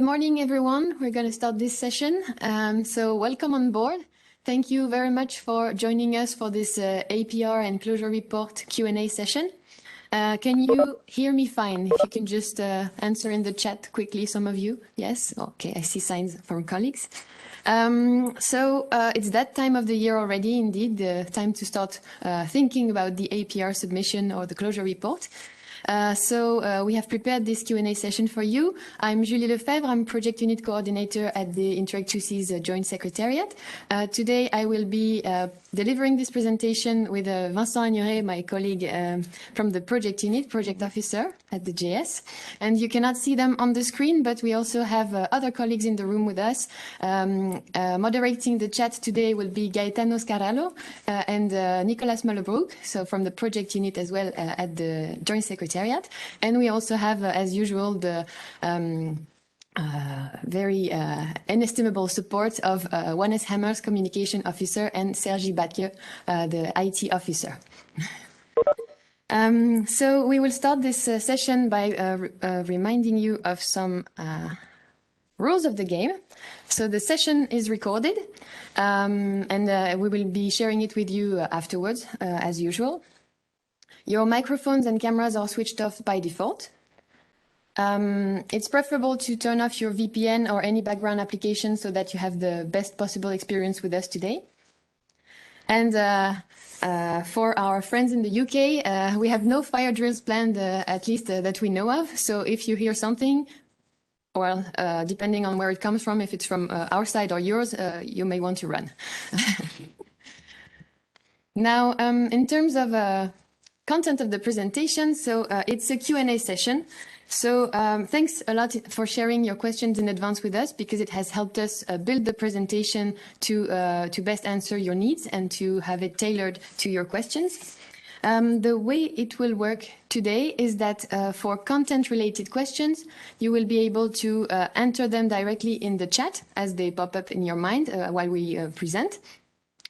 Good morning, everyone. We're going to start this session. So welcome on board. Thank you very much for joining us for this APR and closure report Q&A session. Can you hear me fine? If you can just answer in the chat quickly, some of you. Yes? Okay, I see signs from colleagues. It's that time of the year already, indeed, the time to start thinking about the APR submission or the closure report. We have prepared this Q&A session for you. I'm Julie Lefebvre. I'm Project Unit Coordinator at the Interreg Seas Joint Secretariat. Today I will be delivering this presentation with Vincent Agnuret, my colleague from the Project Unit, Project Officer at the JS. And you cannot see them on the screen, but we also have other colleagues in the room with us. Moderating the chat today will be Gaetano Scarallo and Nicolas Mullebrook, so from the Project Unit as well at the Joint Secretariat. And we also have, as usual, the very inestimable support of Wannes Hammers, Communication Officer, and Sergi Batke, the IT Officer. So we will start this session by reminding you of some rules of the game. So the session is recorded, and we will be sharing it with you afterwards, as usual. Your microphones and cameras are switched off by default. It's preferable to turn off your VPN or any background application so that you have the best possible experience with us today. And for our friends in the UK, we have no fire drills planned, at least that we know of. So if you hear something, well, depending on where it comes from, if it's from our side or yours, you may want to run. Now, in terms of content of the presentation, so it's a Q&A session. So thanks a lot for sharing your questions in advance with us, because it has helped us build the presentation to best answer your needs and to have it tailored to your questions. The way it will work today is that for content-related questions, you will be able to enter them directly in the chat as they pop up in your mind while we present,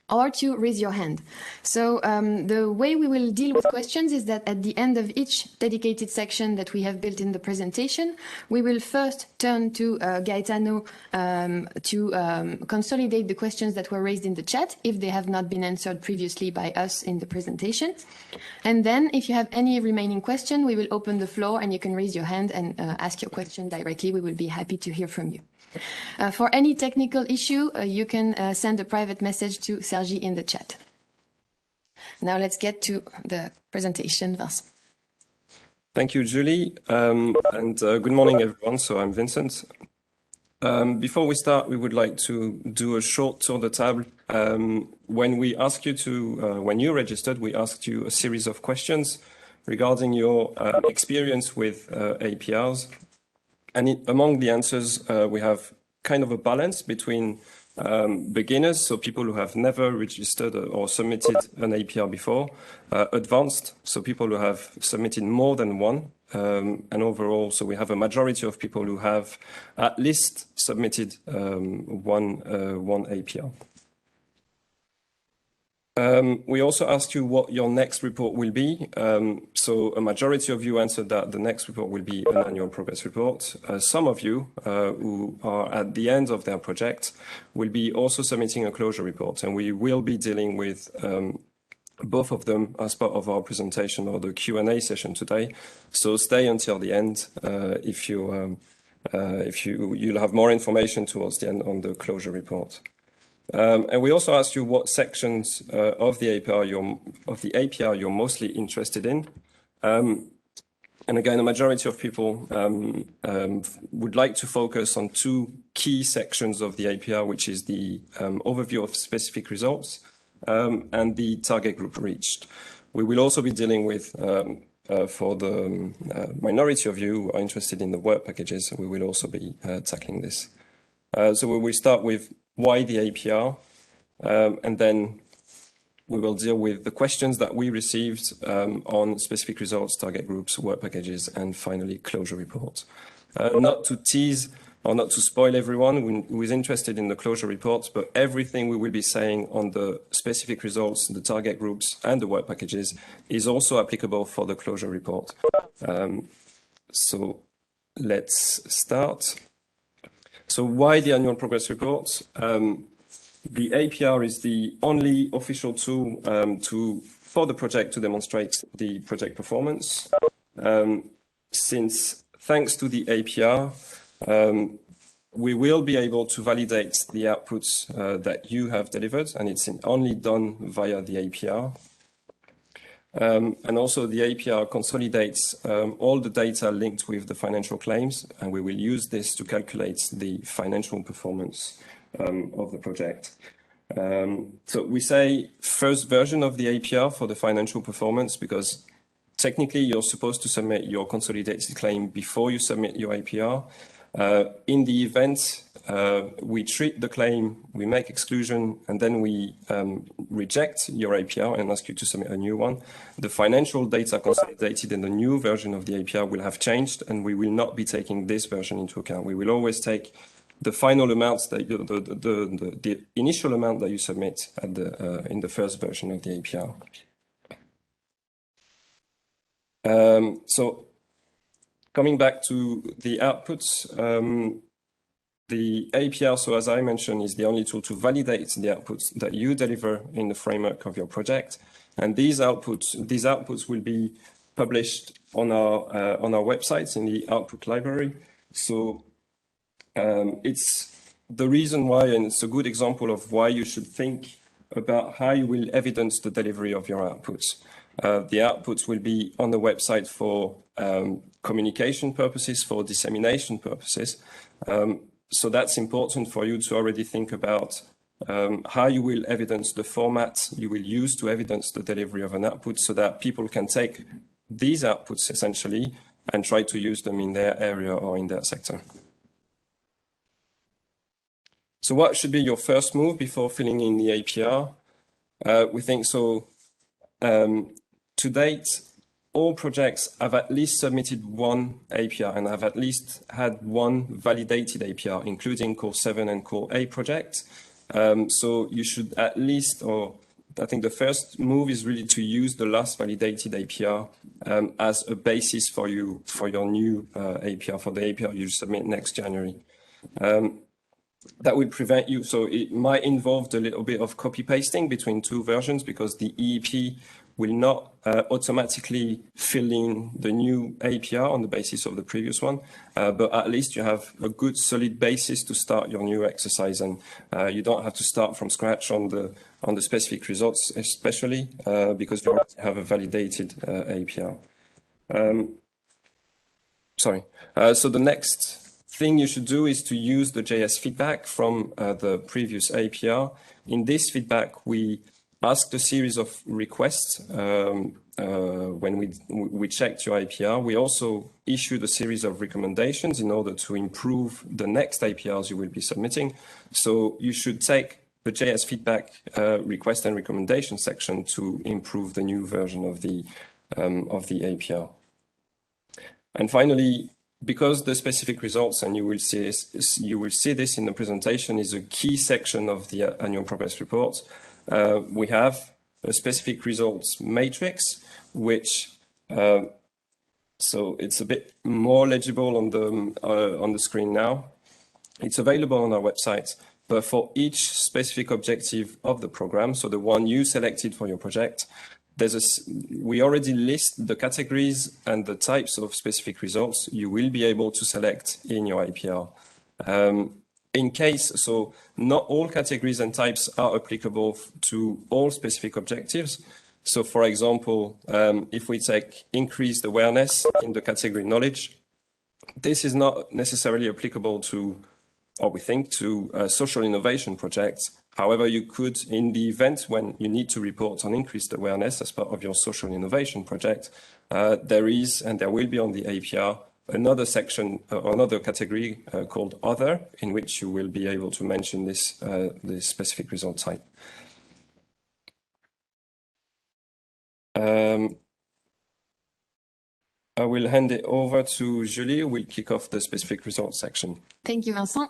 or to raise your hand. So the way we will deal with questions is that at the end of each dedicated section that we have built in the presentation, we will first turn to Gaetano to consolidate the questions that were raised in the chat if they have not been answered previously by us in the presentation. And then if you have any remaining question, we will open the floor and you can raise your hand and ask your question directly. We will be happy to hear from you. For any technical issue, you can send a private message to Sergi in the chat. Now let's get to the presentation, Vincent. Thank you, Julie, and good morning, everyone. So I'm Vincent. Before we start, we would like to do a short tour de table. When you registered, we asked you a series of questions regarding your experience with APRs. And among the answers, we have kind of a balance between beginners, so people who have never registered or submitted an APR before, advanced, so people who have submitted more than one, and overall, so we have a majority of people who have at least submitted one APR. We also asked you what your next report will be. So a majority of you answered that the next report will be an annual progress report. Some of you who are at the end of their project will be also submitting a closure report, and we will be dealing with both of them as part of our presentation or the Q&A session today. So stay until the end if you'll have more information towards the end on the closure report. And we also asked you what sections of the APR you're mostly interested in. And again, a majority of people would like to focus on two key sections of the APR, which is the overview of specific results and the target group reached. We will also be dealing with, for the minority of you who are interested in the work packages, we will also be tackling this. So we will start with why the APR, and then we will deal with the questions that we received on specific results, target groups, work packages, and finally closure reports. Not to tease or not to spoil everyone who is interested in the closure reports, but everything we will be saying on the specific results, the target groups, and the work packages is also applicable for the closure report. So let's start. So why the annual progress report? The APR is the only official tool for the project to demonstrate the project performance. Thanks to the APR, we will be able to validate the outputs that you have delivered, and it's only done via the APR. And also the APR consolidates all the data linked with the financial claims, and we will use this to calculate the financial performance of the project. So we say first version of the APR for the financial performance because technically you're supposed to submit your consolidated claim before you submit your APR. In the event, we treat the claim, we make exclusion, and then we reject your APR and ask you to submit a new one. The financial data consolidated in the new version of the APR will have changed, and we will not be taking this version into account. We will always take the final amounts that the initial amount that you submit at in the first version of the APR. So coming back to the outputs, the APR, so as I mentioned, is the only tool to validate the outputs that you deliver in the framework of your project. And these outputs will be published on our websites in the output library. So it's the reason why, and it's a good example of why you should think about how you will evidence the delivery of your outputs. The outputs will be on the website for communication purposes, for dissemination purposes. So that's important for you to already think about how you will evidence the format you will use to evidence the delivery of an output so that people can take these outputs essentially and try to use them in their area or in their sector. So what should be your first move before filling in the APR? We think so. To date, all projects have at least submitted one APR and have at least had one validated APR, including Core 7 and Core 8 projects. So you should at least, or I think the first move is really to use the last validated APR as a basis for your new APR, for the APR you submit next January. That will prevent you, so it might involve a little bit of copy pasting between two versions because the EEP will not automatically fill in the new APR on the basis of the previous one, but at least you have a good solid basis to start your new exercise, and you don't have to start from scratch on the specific results, especially because you already have a validated APR. So the next thing you should do is to use the JS feedback from the previous APR. In this feedback, we asked a series of requests when we checked your APR. We also issued a series of recommendations in order to improve the next APRs you will be submitting. So you should take the JS feedback request and recommendation section to improve the new version of the APR. And finally, because the specific results, and you will see this in the presentation, is a key section of the annual progress report. We have a specific results matrix, which so it's a bit more legible on the screen now. It's available on our website, but for each specific objective of the program, so the one you selected for your project, we already list the categories and the types of specific results you will be able to select in your APR. In case, so not all categories and types are applicable to all specific objectives. So for example, if we take increased awareness in the category knowledge, this is not necessarily applicable to, or we think, to social innovation projects. However, you could, in the event when you need to report on increased awareness as part of your social innovation project, there is, and there will be on the APR, another section, another category called Other, in which you will be able to mention this specific result type. I will hand it over to Julie, who will kick off the specific results section. Thank you, Vincent.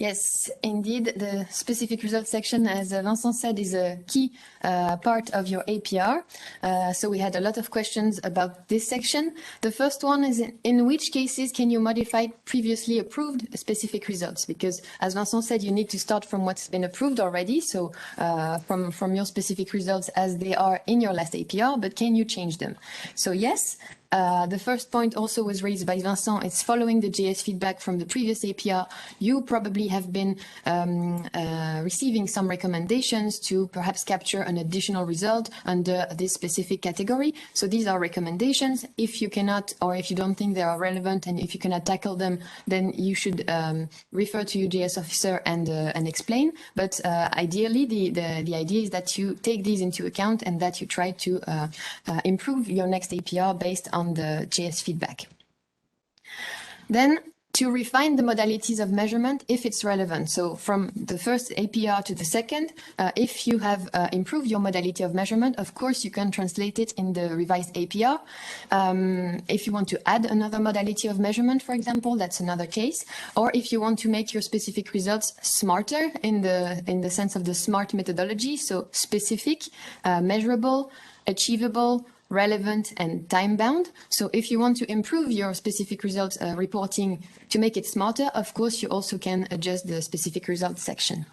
Yes, indeed, the specific results section, as Vincent said, is a key part of your APR. So we had a lot of questions about this section. The first one is in which cases can you modify previously approved specific results? Because as Vincent said, you need to start from what's been approved already. So from your specific results as they are in your last APR, but can you change them? So yes. The first point also was raised by Vincent. It's following the JS feedback from the previous APR. You probably have been receiving some recommendations to perhaps capture an additional result under this specific category. So these are recommendations. If you cannot, or if you don't think they are relevant, and if you cannot tackle them, then you should refer to your JS officer and explain. But ideally, the idea is that you take these into account and that you try to improve your next APR based on the JS feedback. Then to refine the modalities of measurement if it's relevant. So from the first APR to the second, if you have improved your modality of measurement, of course, you can translate it in the revised APR. If you want to add another modality of measurement, for example, that's another case. Or if you want to make your specific results smarter in the sense of the SMART methodology, so specific, measurable, achievable, relevant, and time-bound. So if you want to improve your specific results reporting to make it smarter, of course, you also can adjust the specific results section.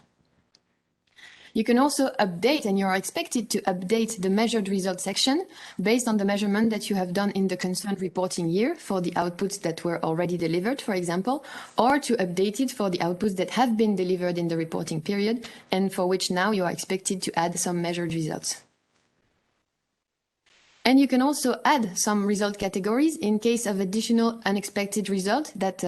You can also update, and you're expected to update the measured results section based on the measurement that you have done in the concerned reporting year for the outputs that were already delivered, for example, or to update it for the outputs that have been delivered in the reporting period and for which now you are expected to add some measured results. And you can also add some result categories in case of additional unexpected result that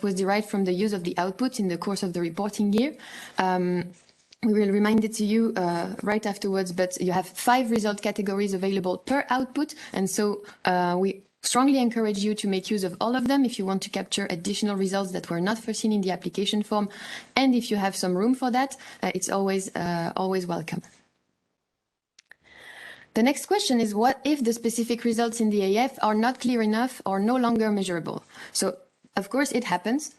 was derived from the use of the output in the course of the reporting year. We will remind it to you right afterwards, but you have 5 result categories available per output. And so we strongly encourage you to make use of all of them if you want to capture additional results that were not foreseen in the application form. And if you have some room for that, it's always welcome. The next question is, what if the specific results in the AF are not clear enough or no longer measurable? So, of course, it happens.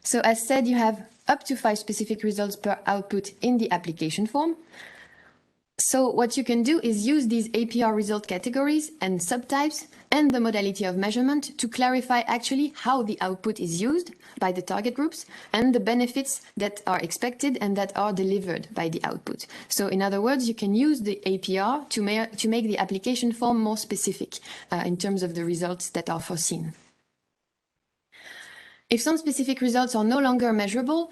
So, as said, you have up to 5 specific results per output in the application form. So, what you can do is use these APR result categories and subtypes and the modality of measurement to clarify actually how the output is used by the target groups and the benefits that are expected and that are delivered by the output. So in other words, you can use the APR to make the application form more specific in terms of the results that are foreseen. If some specific results are no longer measurable,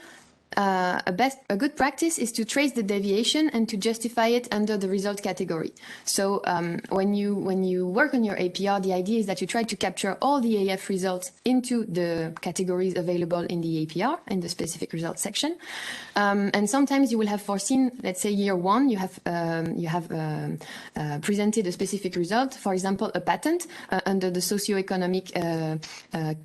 a good practice is to trace the deviation and to justify it under the result category. So when you work on your APR, the idea is that you try to capture all the AF results into the categories available in the APR, in the specific results section. And sometimes you will have foreseen, let's say year 1, you have presented a specific result, for example, a patent under the socioeconomic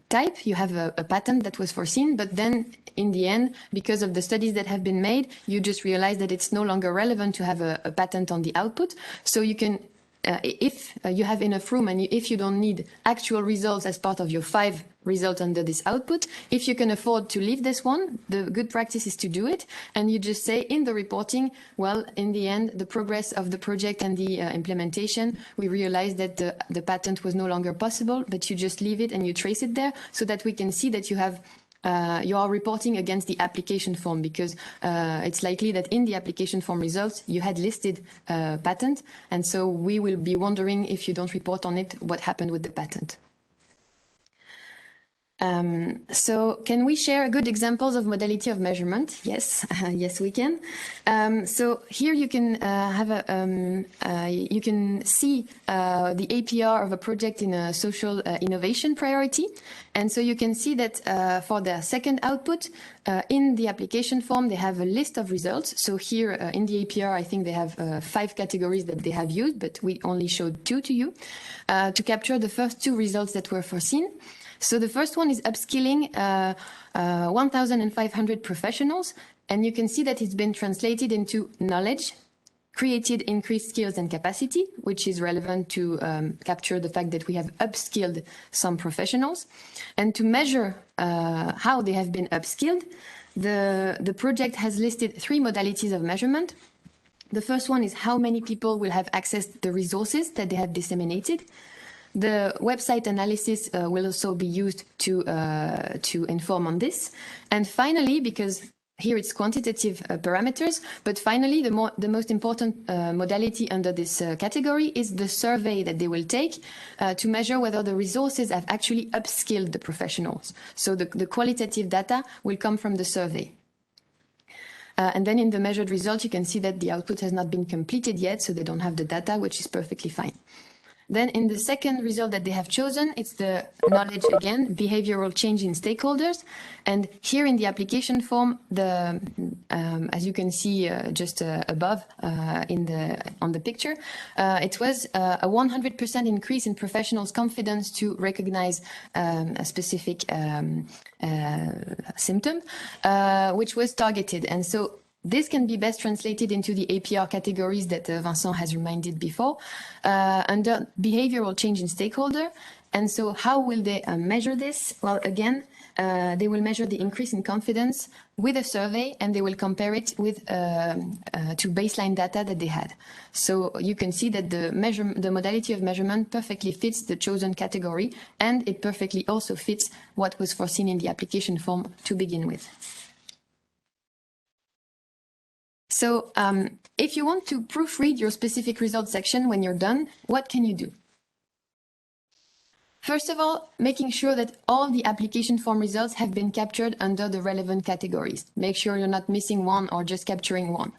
type. You have a patent that was foreseen, but then in the end, because of the studies that have been made, you just realize that it's no longer relevant to have a patent on the output. So you can, if you have enough room and if you don't need actual results as part of your 5 results under this output, if you can afford to leave this one, the good practice is to do it. And you just say in the reporting, well, in the end, the progress of the project and the implementation, we realized that the patent was no longer possible, but you just leave it and you trace it there so that we can see that you are reporting against the application form, because it's likely that in the application form results you had listed patent, and so we will be wondering if you don't report on it what happened with the patent. So can we share good examples of modality of measurement? Yes, yes we can. So here you can you can see the APR of a project in a social innovation priority, and so you can see that for the second output in the application form they have a list of results. So here in the APR I think they have 5 categories that they have used, but we only showed 2 to you to capture the first 2 results that were foreseen. So the first one is upskilling 1,500 professionals, and you can see that it's been translated into knowledge, created increased skills and capacity, which is relevant to capture the fact that we have upskilled some professionals. And to measure how they have been upskilled, the project has listed 3 modalities of measurement. The first one is how many people will have accessed the resources that they have disseminated. The website analysis will also be used to inform on this. And finally, because here it's quantitative parameters, but finally the most important modality under this category is the survey that they will take to measure whether the resources have actually upskilled the professionals. So the qualitative data will come from the survey. And then in the measured result, you can see that the output has not been completed yet, so they don't have the data, which is perfectly fine. Then in the second result that they have chosen, it's the knowledge again, behavioral change in stakeholders. And here in the application form, as you can see just above on the picture, it was a 100% increase in professionals' confidence to recognize a specific symptom, which was targeted. And so this can be best translated into the APR categories that Vincent has reminded before under behavioral change in stakeholder. And so how will they measure this? Well, again, they will measure the increase in confidence with a survey, and they will compare it with to baseline data that they had. So you can see that the modality of measurement perfectly fits the chosen category, and it perfectly also fits what was foreseen in the application form to begin with. So if you want to proofread your specific results section when you're done, what can you do? First of all, making sure that all the application form results have been captured under the relevant categories. Make sure you're not missing one or just capturing one.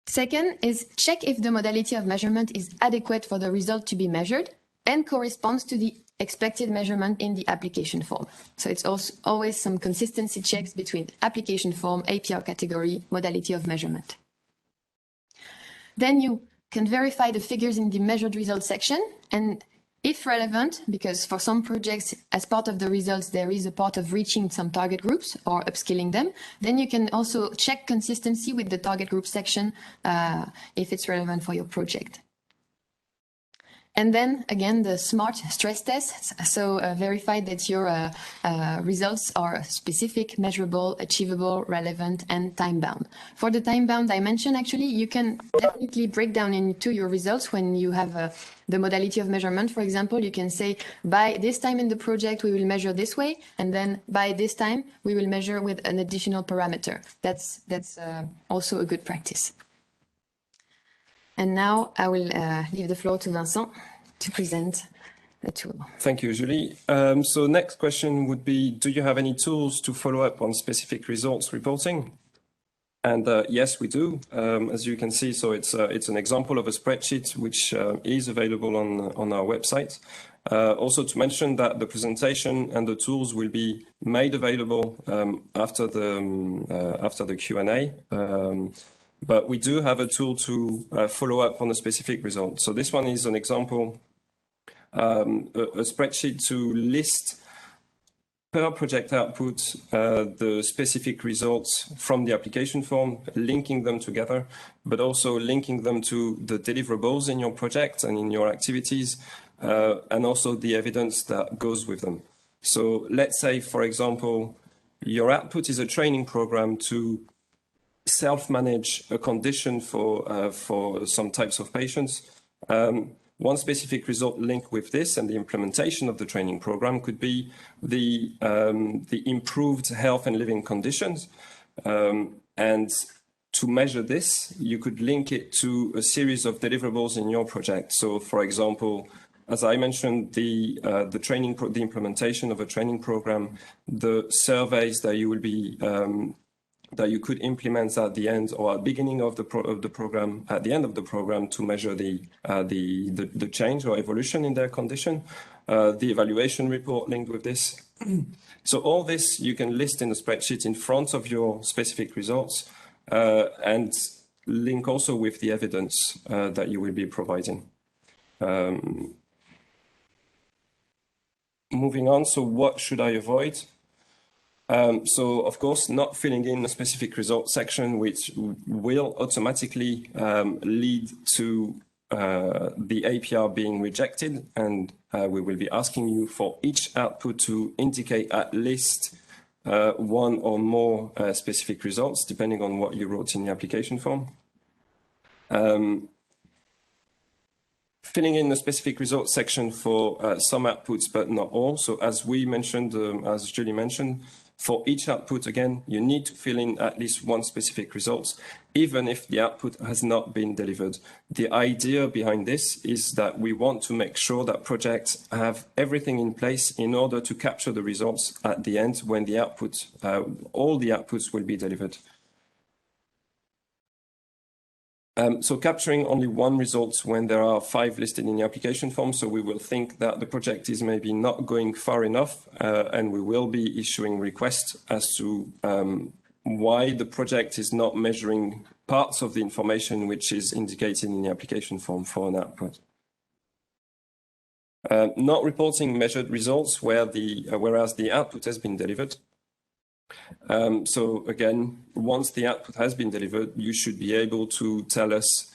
Second is check if the modality of measurement is adequate for the result to be measured and corresponds to the expected measurement in the application form. So it's also always some consistency checks between application form, APR category, modality of measurement. Then you can verify the figures in the measured results section, and if relevant, because for some projects, as part of the results, there is a part of reaching some target groups or upskilling them, then you can also check consistency with the target group section if it's relevant for your project. And then again, the SMART stress tests. So verify that your results are specific, measurable, achievable, relevant, and time-bound. For the time-bound dimension, actually, you can definitely break down into your results when you have the modality of measurement. For example, you can say, by this time in the project, we will measure this way, and then by this time, we will measure with an additional parameter. That's also a good practice. And now I will leave the floor to Vincent to present the tool. Thank you, Julie. So next question would be, do you have any tools to follow up on specific results reporting? And yes, we do. As you can see, so it's an example of a spreadsheet which is available on our website. Also to mention that the presentation and the tools will be made available after the Q&A. But we do have a tool to follow up on a specific result. So this one is an example, a spreadsheet to list per project output the specific results from the application form, linking them together, but also linking them to the deliverables in your project and in your activities, and also the evidence that goes with them. So let's say, for example, your output is a training program to self-manage a condition for some types of patients. One specific result linked with this and the implementation of the training program could be the improved health and living conditions. And to measure this, you could link it to a series of deliverables in your project. So, for example, as I mentioned, the implementation of a training program, the surveys that you will be that you could implement at the end or at the beginning of the program, at the end of the program, to measure the change or evolution in their condition, the evaluation report linked with this. So all this you can list in a spreadsheet in front of your specific results and link also with the evidence that you will be providing. Moving on, so what should I avoid? So, of course, not filling in a specific result section, which will automatically lead to the APR being rejected. And we will be asking you for each output to indicate at least one or more specific results, depending on what you wrote in the application form. Filling in the specific results section for some outputs, but not all. So as we mentioned, as Julie mentioned, for each output, again, you need to fill in at least one specific result, even if the output has not been delivered. The idea behind this is that we want to make sure that projects have everything in place in order to capture the results at the end when the output, all the outputs will be delivered. So capturing only one result when there are 5 listed in the application form, so we will think that the project is maybe not going far enough, and we will be issuing requests as to why the project is not measuring parts of the information which is indicated in the application form for an output. Not reporting measured results whereas the output has been delivered. So again, once the output has been delivered, you should be able to tell us,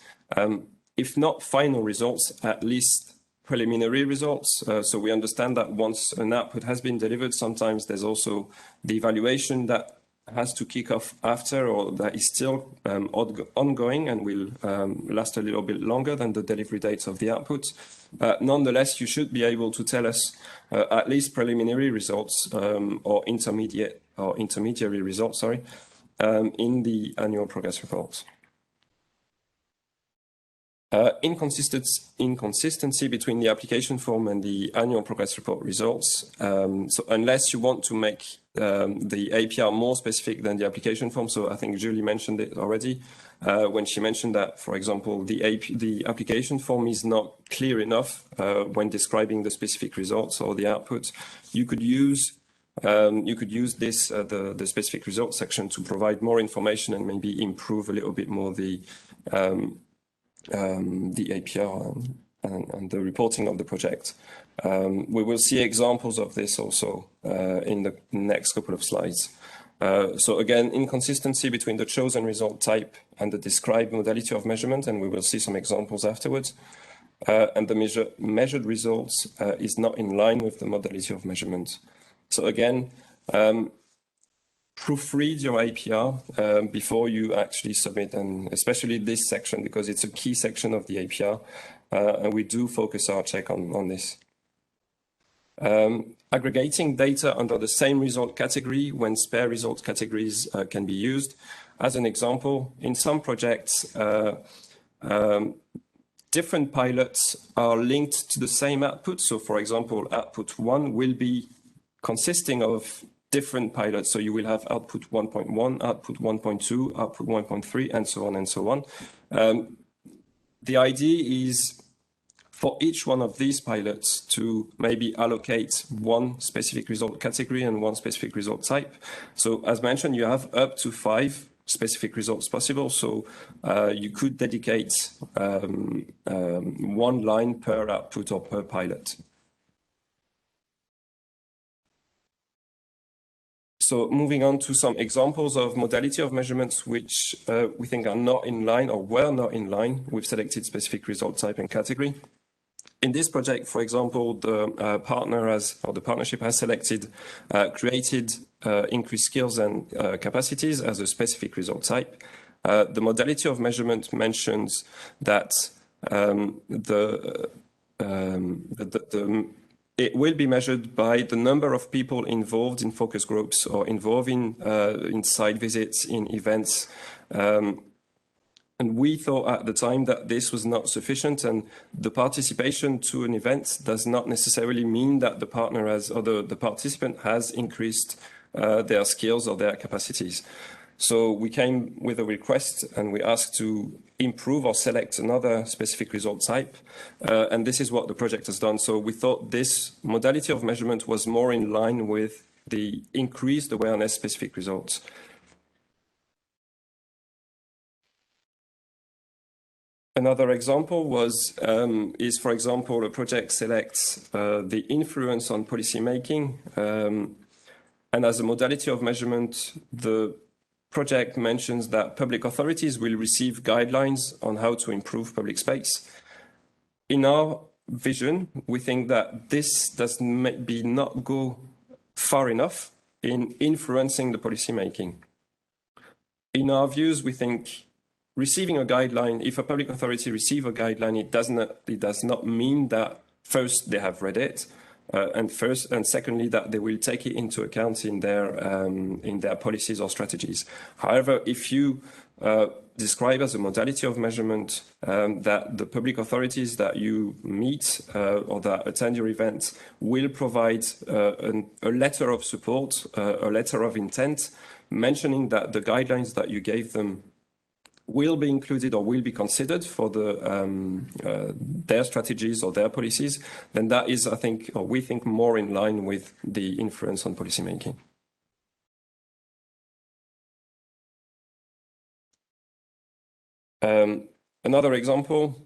if not final results, at least preliminary results. So we understand that once an output has been delivered, sometimes there's also the evaluation that has to kick off after, or that is still ongoing and will last a little bit longer than the delivery dates of the output. Nonetheless, you should be able to tell us at least preliminary results or intermediary results, in the annual progress report. Inconsistency between the application form and the annual progress report results. So unless you want to make the APR more specific than the application form, so I think Julie mentioned it already, when she mentioned that, for example, the application form is not clear enough when describing the specific results or the output. You could use this, the specific results section, to provide more information and maybe improve a little bit more the APR and the reporting of the project. We will see examples of this also in the next couple of slides. So again, inconsistency between the chosen result type and the described modality of measurement, and we will see some examples afterwards. And the measured results is not in line with the modality of measurement. So again, proofread your APR before you actually submit, and especially this section, because it's a key section of the APR, and we do focus our check on this. Aggregating data under the same result category when spare result categories can be used. As an example, in some projects, different pilots are linked to the same output. So for example, output 1 will be consisting of different pilots. So you will have output 1.1, output 1.2, output 1.3, and so on and so on. The idea is for each one of these pilots to maybe allocate one specific result category and one specific result type. So as mentioned, you have up to 5 specific results possible. So you could dedicate one line per output or per pilot. So moving on to some examples of modality of measurements which we think are not in line or were not in line with selected specific result type and category. In this project, for example, the partnership has selected created increased skills and capacities as a specific result type. The modality of measurement mentions that it will be measured by the number of people involved in focus groups or involved in site visits, in events. And we thought at the time that this was not sufficient, and the participation to an event does not necessarily mean that the partner has, or the participant has increased their skills or their capacities. So we came with a request and we asked to improve or select another specific result type. And this is what the project has done. So we thought this modality of measurement was more in line with the increased awareness specific results. Another example is, for example, a project selects the influence on policy making. And as a modality of measurement, the project mentions that public authorities will receive guidelines on how to improve public space. In our vision, we think that this does maybe not go far enough, in influencing the policy making. In our views, we think receiving a guideline, if a public authority receives a guideline, it does not mean that first they have read it, and secondly that they will take it into account in their policies or strategies. However, if you describe as a modality of measurement that the public authorities that you meet or that attend your event will provide a letter of support, a letter of intent, mentioning that the guidelines that you gave them will be included or will be considered for their strategies or their policies, then that is, I think, or we think, more in line with the influence on policymaking. Another example,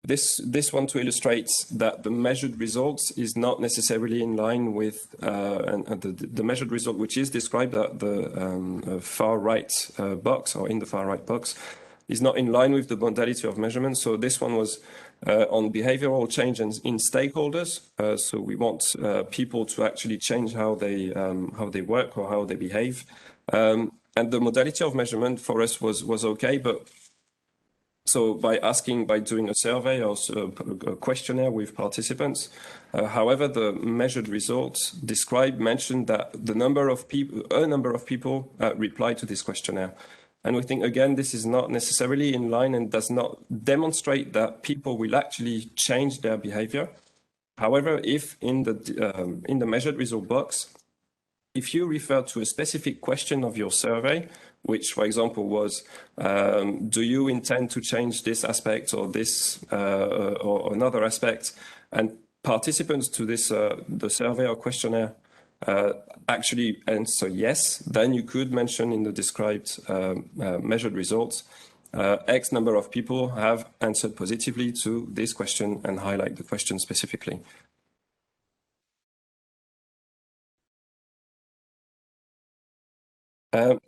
this one to illustrate that the measured results is not necessarily in line with the measured result, which is described at the far right box, or in the far right box, is not in line with the modality of measurement. So this one was on behavioral change in stakeholders. So we want people to actually change how they work or how they behave. And the modality of measurement for us was okay, but so by doing a survey or a questionnaire with participants. However, the measured results mentioned that a number of people replied to this questionnaire. And we think, again, this is not necessarily in line and does not demonstrate that people will actually change their behavior. However, if in the measured result box, if you refer to a specific question of your survey, which, for example, was, do you intend to change this aspect or this or another aspect? And participants to this the survey or questionnaire actually answer yes, then you could mention in the described measured results, X number of people have answered positively to this question and highlight the question specifically.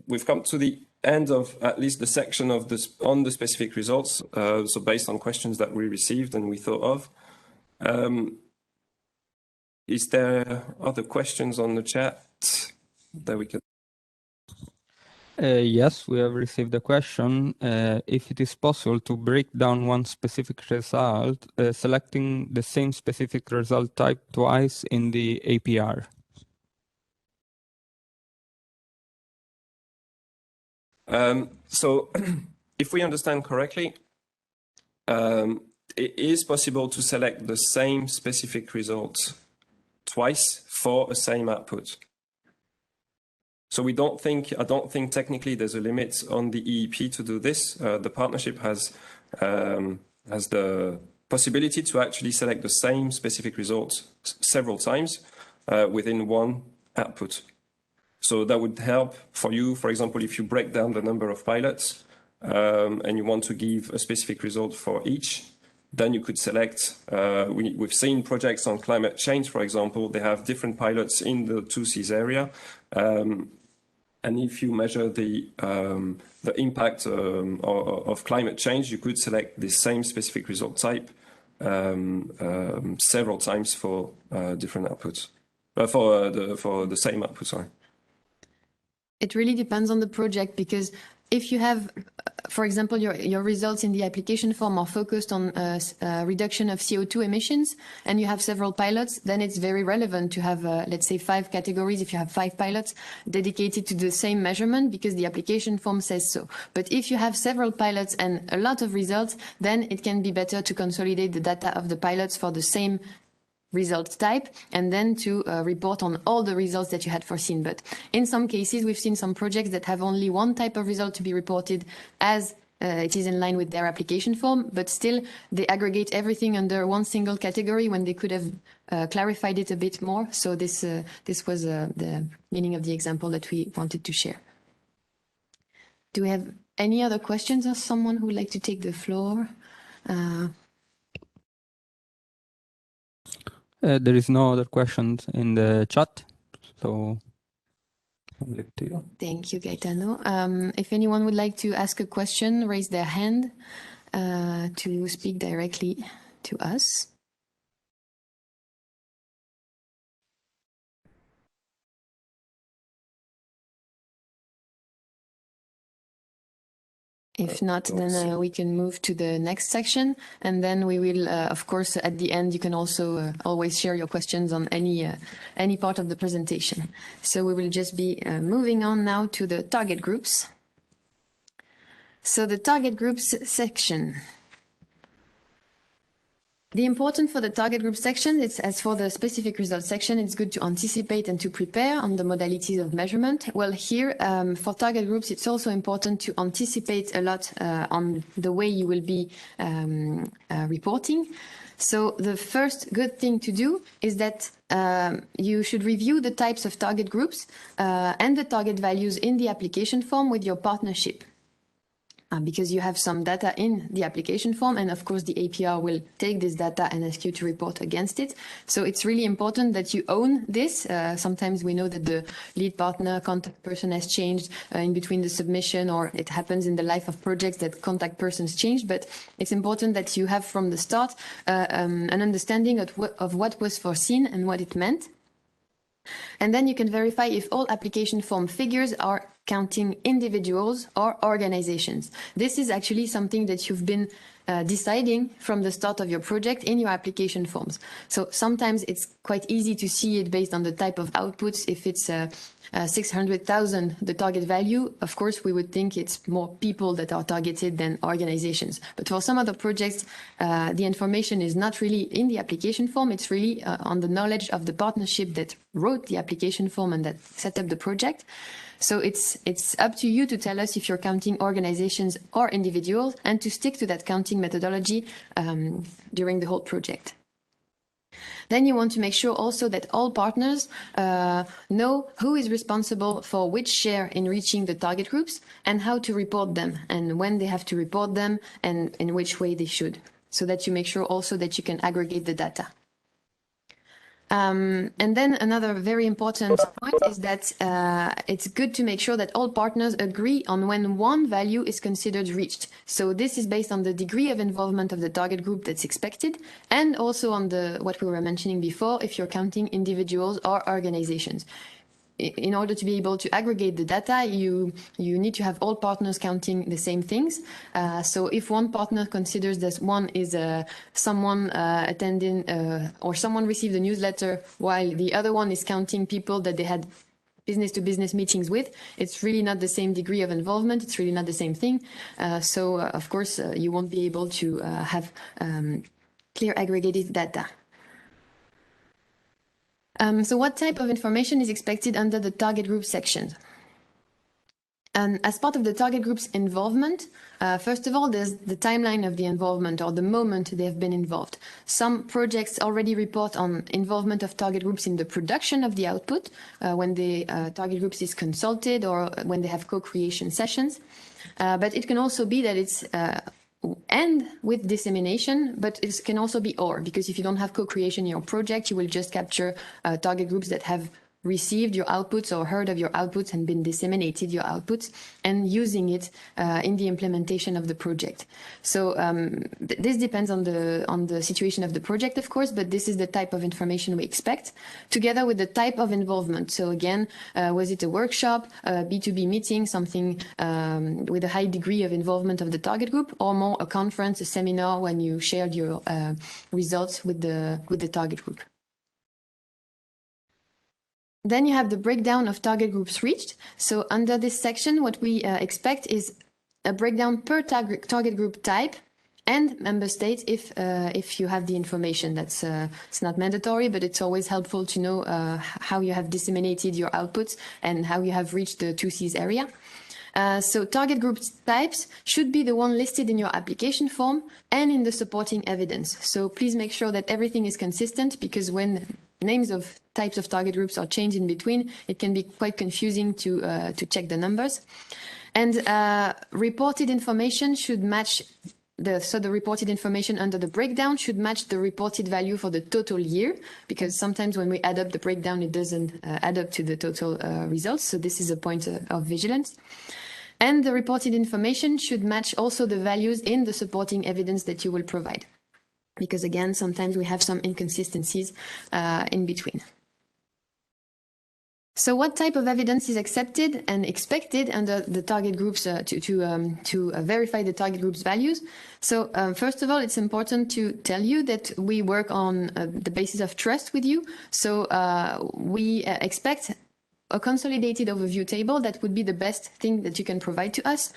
We've come to the end of at least the section of this on the specific results. So based on questions that we received and we thought of. Is there other questions on the chat that we can? Yes, we have received a question. If it is possible to break down one specific result, selecting the same specific result type twice in the APR. So if we understand correctly, it is possible to select the same specific result twice for a same output. So I don't think technically there's a limit on the EEP to do this. The partnership has the possibility to actually select the same specific result several times within one output. So that would help for you, for example, if you break down the number of pilots and you want to give a specific result for each, then you could select, we've seen projects on climate change, for example, they have different pilots in the 2Cs area. And if you measure the impact of climate change, you could select the same specific result type several times for different outputs, for the same output, sorry. It really depends on the project, because if you have, for example, your results in the application form are focused on reduction of CO2 emissions, and you have several pilots, then it's very relevant to have, let's say, 5 categories, if you have 5 pilots, dedicated to the same measurement, because the application form says so. But if you have several pilots and a lot of results, then it can be better to consolidate the data of the pilots for the same result type, and then to report on all the results that you had foreseen. But in some cases, we've seen some projects that have only one type of result to be reported as it is in line with their application form, but still they aggregate everything under one single category when they could have clarified it a bit more. So this was the meaning of the example that we wanted to share. Do we have any other questions, or someone who would like to take the floor? There is no other questions in the chat, so thank you, Gaetano. If anyone would like to ask a question, raise their hand to speak directly to us. If not, then we can move to the next section, and then we will, of course, at the end, you can also always share your questions on any part of the presentation. So we will just be moving on now to the target groups. So the target groups section. The important for the target group section, it's as for the specific results section, it's good to anticipate and to prepare on the modalities of measurement. Well, here for target groups, it's also important to anticipate a lot on the way you will be reporting. So the first good thing to do is that you should review the types of target groups and the target values in the application form with your partnership. Because you have some data in the application form, and of course the APR will take this data and ask you to report against it. So it's really important that you own this. Sometimes we know that the lead partner contact person has changed in between the submission, or it happens in the life of projects that contact persons change, but it's important that you have from the start an understanding of what was foreseen and what it meant. And then you can verify if all application form figures are counting individuals or organizations. This is actually something that you've been deciding from the start of your project in your application forms. So sometimes it's quite easy to see it based on the type of outputs. If it's 600,000, the target value, of course, we would think it's more people that are targeted than organizations. But for some other projects, the information is not really in the application form. It's really on the knowledge of the partnership that wrote the application form and that set up the project. So it's up to you to tell us if you're counting organizations or individuals, and to stick to that counting methodology during the whole project. Then you want to make sure also that all partners know who is responsible for which share in reaching the target groups, and how to report them, and when they have to report them, and in which way they should, so that you make sure also that you can aggregate the data. And then another very important point is that it's good to make sure that all partners agree on when one value is considered reached. So this is based on the degree of involvement of the target group that's expected, and also on what we were mentioning before, if you're counting individuals or organizations. In order to be able to aggregate the data, you need to have all partners counting the same things. So if one partner considers that one is someone attending or someone received a newsletter, while the other one is counting people that they had business-to-business meetings with, it's really not the same degree of involvement. It's really not the same thing. So of course, you won't be able to have clear aggregated data. So what type of information is expected under the target group section? As part of the target group's involvement, first of all, there's the timeline of the involvement, or the moment they have been involved. Some projects already report on involvement of target groups in the production of the output, when the target groups is consulted, or when they have co-creation sessions. But it can also be that it's and with dissemination, but it can also be or, because if you don't have co-creation in your project, you will just capture target groups that have received your outputs or heard of your outputs and been disseminated your outputs, and using it in the implementation of the project. So this depends on the situation of the project, of course, but this is the type of information we expect, together with the type of involvement. So again, was it a workshop, a B2B meeting, something with a high degree of involvement of the target group, or more a conference, a seminar, when you shared your results with the target group. Then you have the breakdown of target groups reached. So under this section, what we expect is a breakdown per target group type and member state if you have the information. That's it's not mandatory, but it's always helpful to know how you have disseminated your outputs and how you have reached the 2Cs area. So target group types should be the one listed in your application form and in the supporting evidence. So please make sure that everything is consistent, because when names of types of target groups are changed in between, it can be quite confusing to check the numbers. And reported information should match the reported information under the breakdown should match the reported value for the total year, because sometimes when we add up the breakdown, it doesn't add up to the total results. So this is a point of vigilance. And the reported information should match also the values in the supporting evidence that you will provide, because again, sometimes we have some inconsistencies in between. So what type of evidence is accepted and expected under the target groups to verify the target group's values? So first of all, it's important to tell you that we work on the basis of trust with you. So we expect a consolidated overview table that would be the best thing that you can provide to us,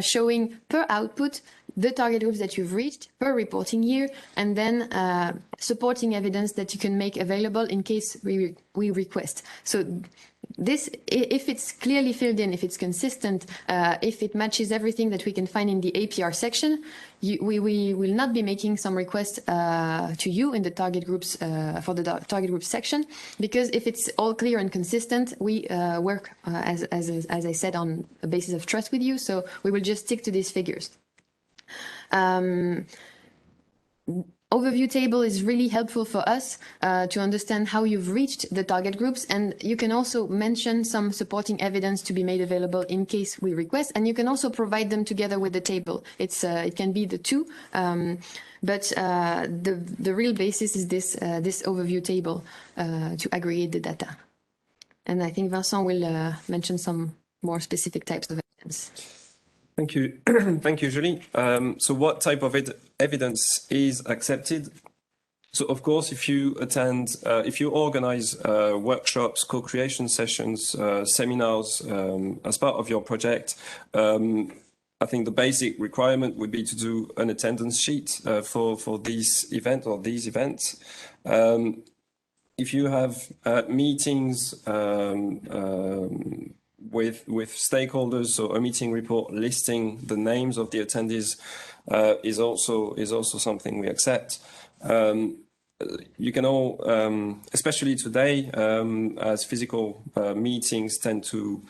showing per output the target groups that you've reached per reporting year, and then supporting evidence that you can make available in case we request. So this, if it's clearly filled in, if it's consistent, if it matches everything that we can find in the APR section, we will not be making some requests to you in the target groups for the target group section, because if it's all clear and consistent, we work as I said on a basis of trust with you. So we will just stick to these figures. Overview table is really helpful for us to understand how you've reached the target groups, and you can also mention some supporting evidence to be made available in case we request, and you can also provide them together with the table. It can be the two, but the real basis is this overview table to aggregate the data. And I think Vincent will mention some more specific types of evidence. Thank you. Thank you, Julie. So what type of evidence is accepted? So of course, if you attend, if you organize workshops, co-creation sessions, seminars as part of your project, I think the basic requirement would be to do an attendance sheet for this event or these events. If you have meetings with stakeholders, so a meeting report listing the names of the attendees is also something we accept. You can all, especially today, as physical meetings tend to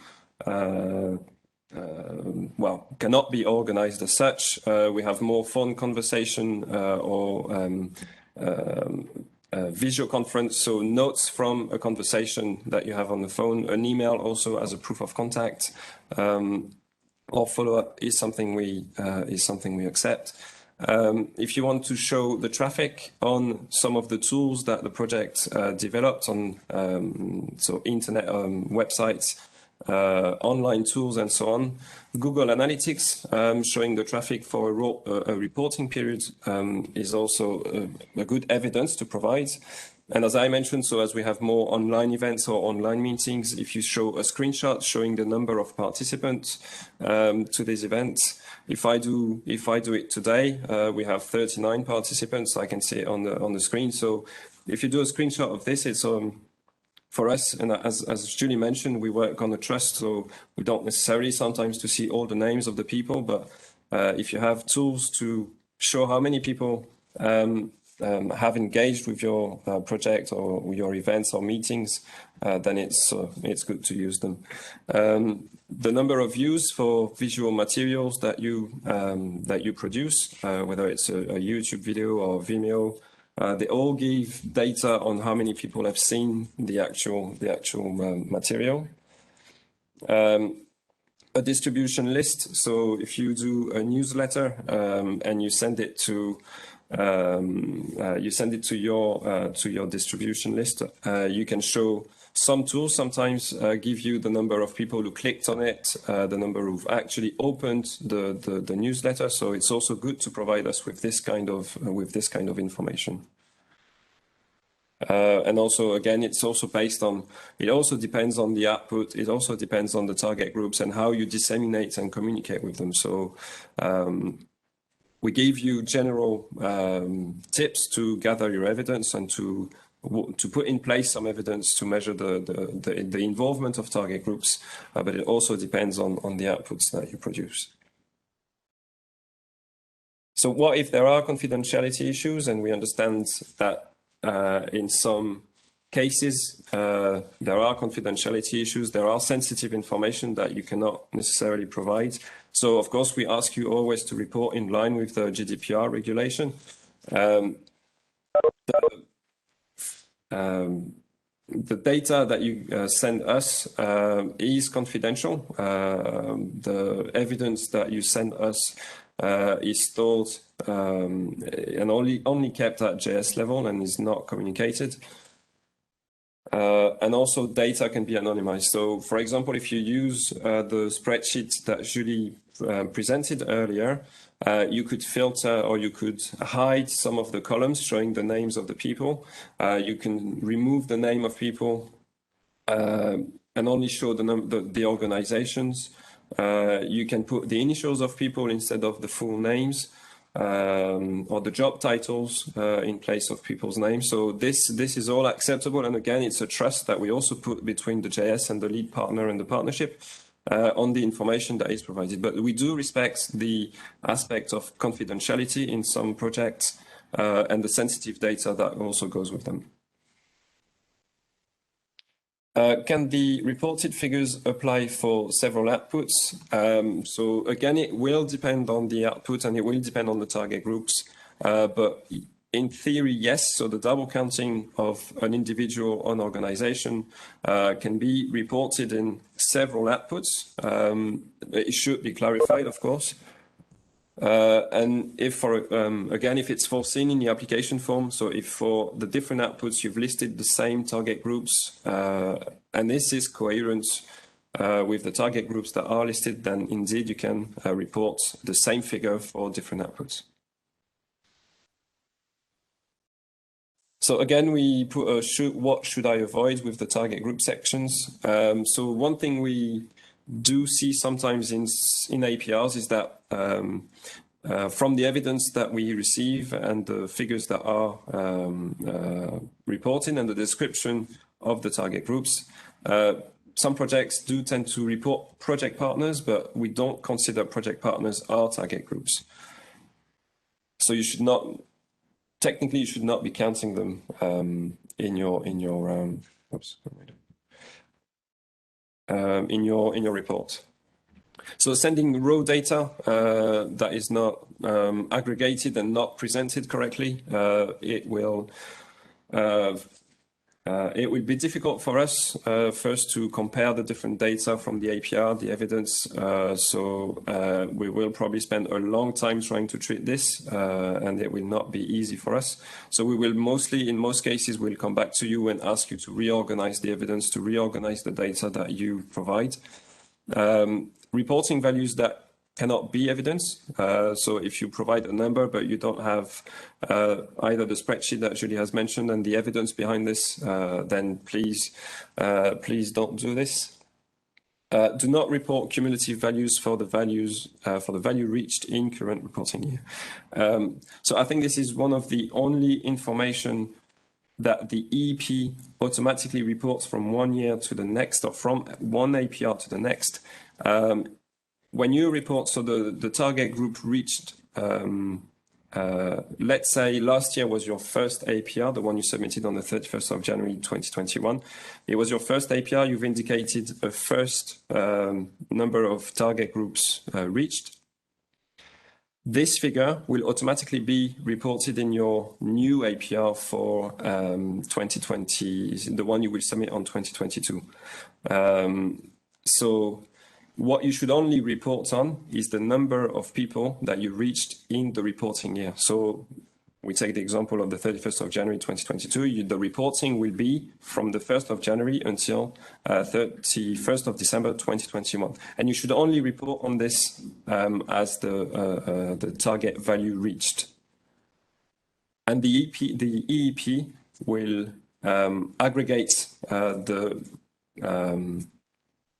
cannot be organized as such. We have more phone conversation or visual conference, so notes from a conversation that you have on the phone, an email also as a proof of contact, or follow-up is something we accept. If you want to show the traffic on some of the tools that the project developed on, so internet websites, online tools and so on. Google Analytics showing the traffic for a reporting period is also a good evidence to provide. And as I mentioned, so as we have more online events or online meetings, if you show a screenshot showing the number of participants to these events, if I do it today, we have 39 participants. I can see it on the screen. So if you do a screenshot of this, it's for us, and as Julie mentioned, we work on the trust, so we don't necessarily sometimes to see all the names of the people, but if you have tools to show how many people have engaged with your project or your events or meetings, then it's good to use them. The number of views for visual materials that you produce, whether it's a YouTube video or Vimeo, they all give data on how many people have seen the actual material. A distribution list. So if you do a newsletter and you send it to your distribution list, you can show some tools sometimes give you the number of people who clicked on it, the number who've actually opened the newsletter. So it's also good to provide us with this kind of information. And also, again, it's also based on, it also depends on the output. It also depends on the target groups and how you disseminate and communicate with them. So we give you general tips to gather your evidence and to put in place some evidence to measure the involvement of target groups, but it also depends on the outputs that you produce. So what if there are confidentiality issues, and we understand that in some cases there are confidentiality issues, there are sensitive information that you cannot necessarily provide. So of course we ask you always to report in line with the GDPR regulation. The data that you send us is confidential. The evidence that you send us is stored and only kept at JS level and is not communicated. And also data can be anonymized. So for example, if you use the spreadsheet that Julie presented earlier, you could filter or you could hide some of the columns showing the names of the people. You can remove the name of people and only show the organizations. You can put the initials of people instead of the full names. Or the job titles in place of people's names. So this is all acceptable. And again, it's a trust that we also put between the JS and the lead partner and the partnership on the information that is provided. But we do respect the aspect of confidentiality in some projects and the sensitive data that also goes with them. Can the reported figures apply for several outputs? So again, it will depend on the output and it will depend on the target groups. But in theory, yes. So the double counting of an individual or an organization can be reported in several outputs. It should be clarified, of course. And if again, if it's foreseen in the application form, so if for the different outputs you've listed the same target groups, and this is coherent with the target groups that are listed, then indeed you can report the same figure for different outputs. So again, we put what should I avoid with the target group sections. So one thing we do see sometimes in APRs is that from the evidence that we receive and the figures that are reported and the description of the target groups, some projects do tend to report project partners, but we don't consider project partners our target groups. So you should not, technically, you should not be counting them in your report. So sending raw data that is not aggregated and not presented correctly, it will be difficult for us first to compare the different data from the APR, the evidence. So we will probably spend a long time trying to treat this, and it will not be easy for us. So we will mostly, in most cases, we'll come back to you and ask you to reorganize the evidence, to reorganize the data that you provide. Reporting values that cannot be evidence. So if you provide a number, but you don't have either the spreadsheet that Julie has mentioned and the evidence behind this, then please don't do this. Do not report cumulative values for the value reached in current reporting year. So I think this is one of the only information that the EP automatically reports from one year to the next or from one APR to the next. When you report, so the target group reached, let's say last year was your first APR, the one you submitted on the 31st of January 2021. It was your first APR, you've indicated a first number of target groups reached. This figure will automatically be reported in your new APR for 2020, the one you will submit on 2022. So what you should only report on is the number of people that you reached in the reporting year. So we take the example of the 31st of January 2022. The reporting will be from the 1st of January until 31st of December 2021. And you should only report on this as the target value reached. And the EEP will aggregate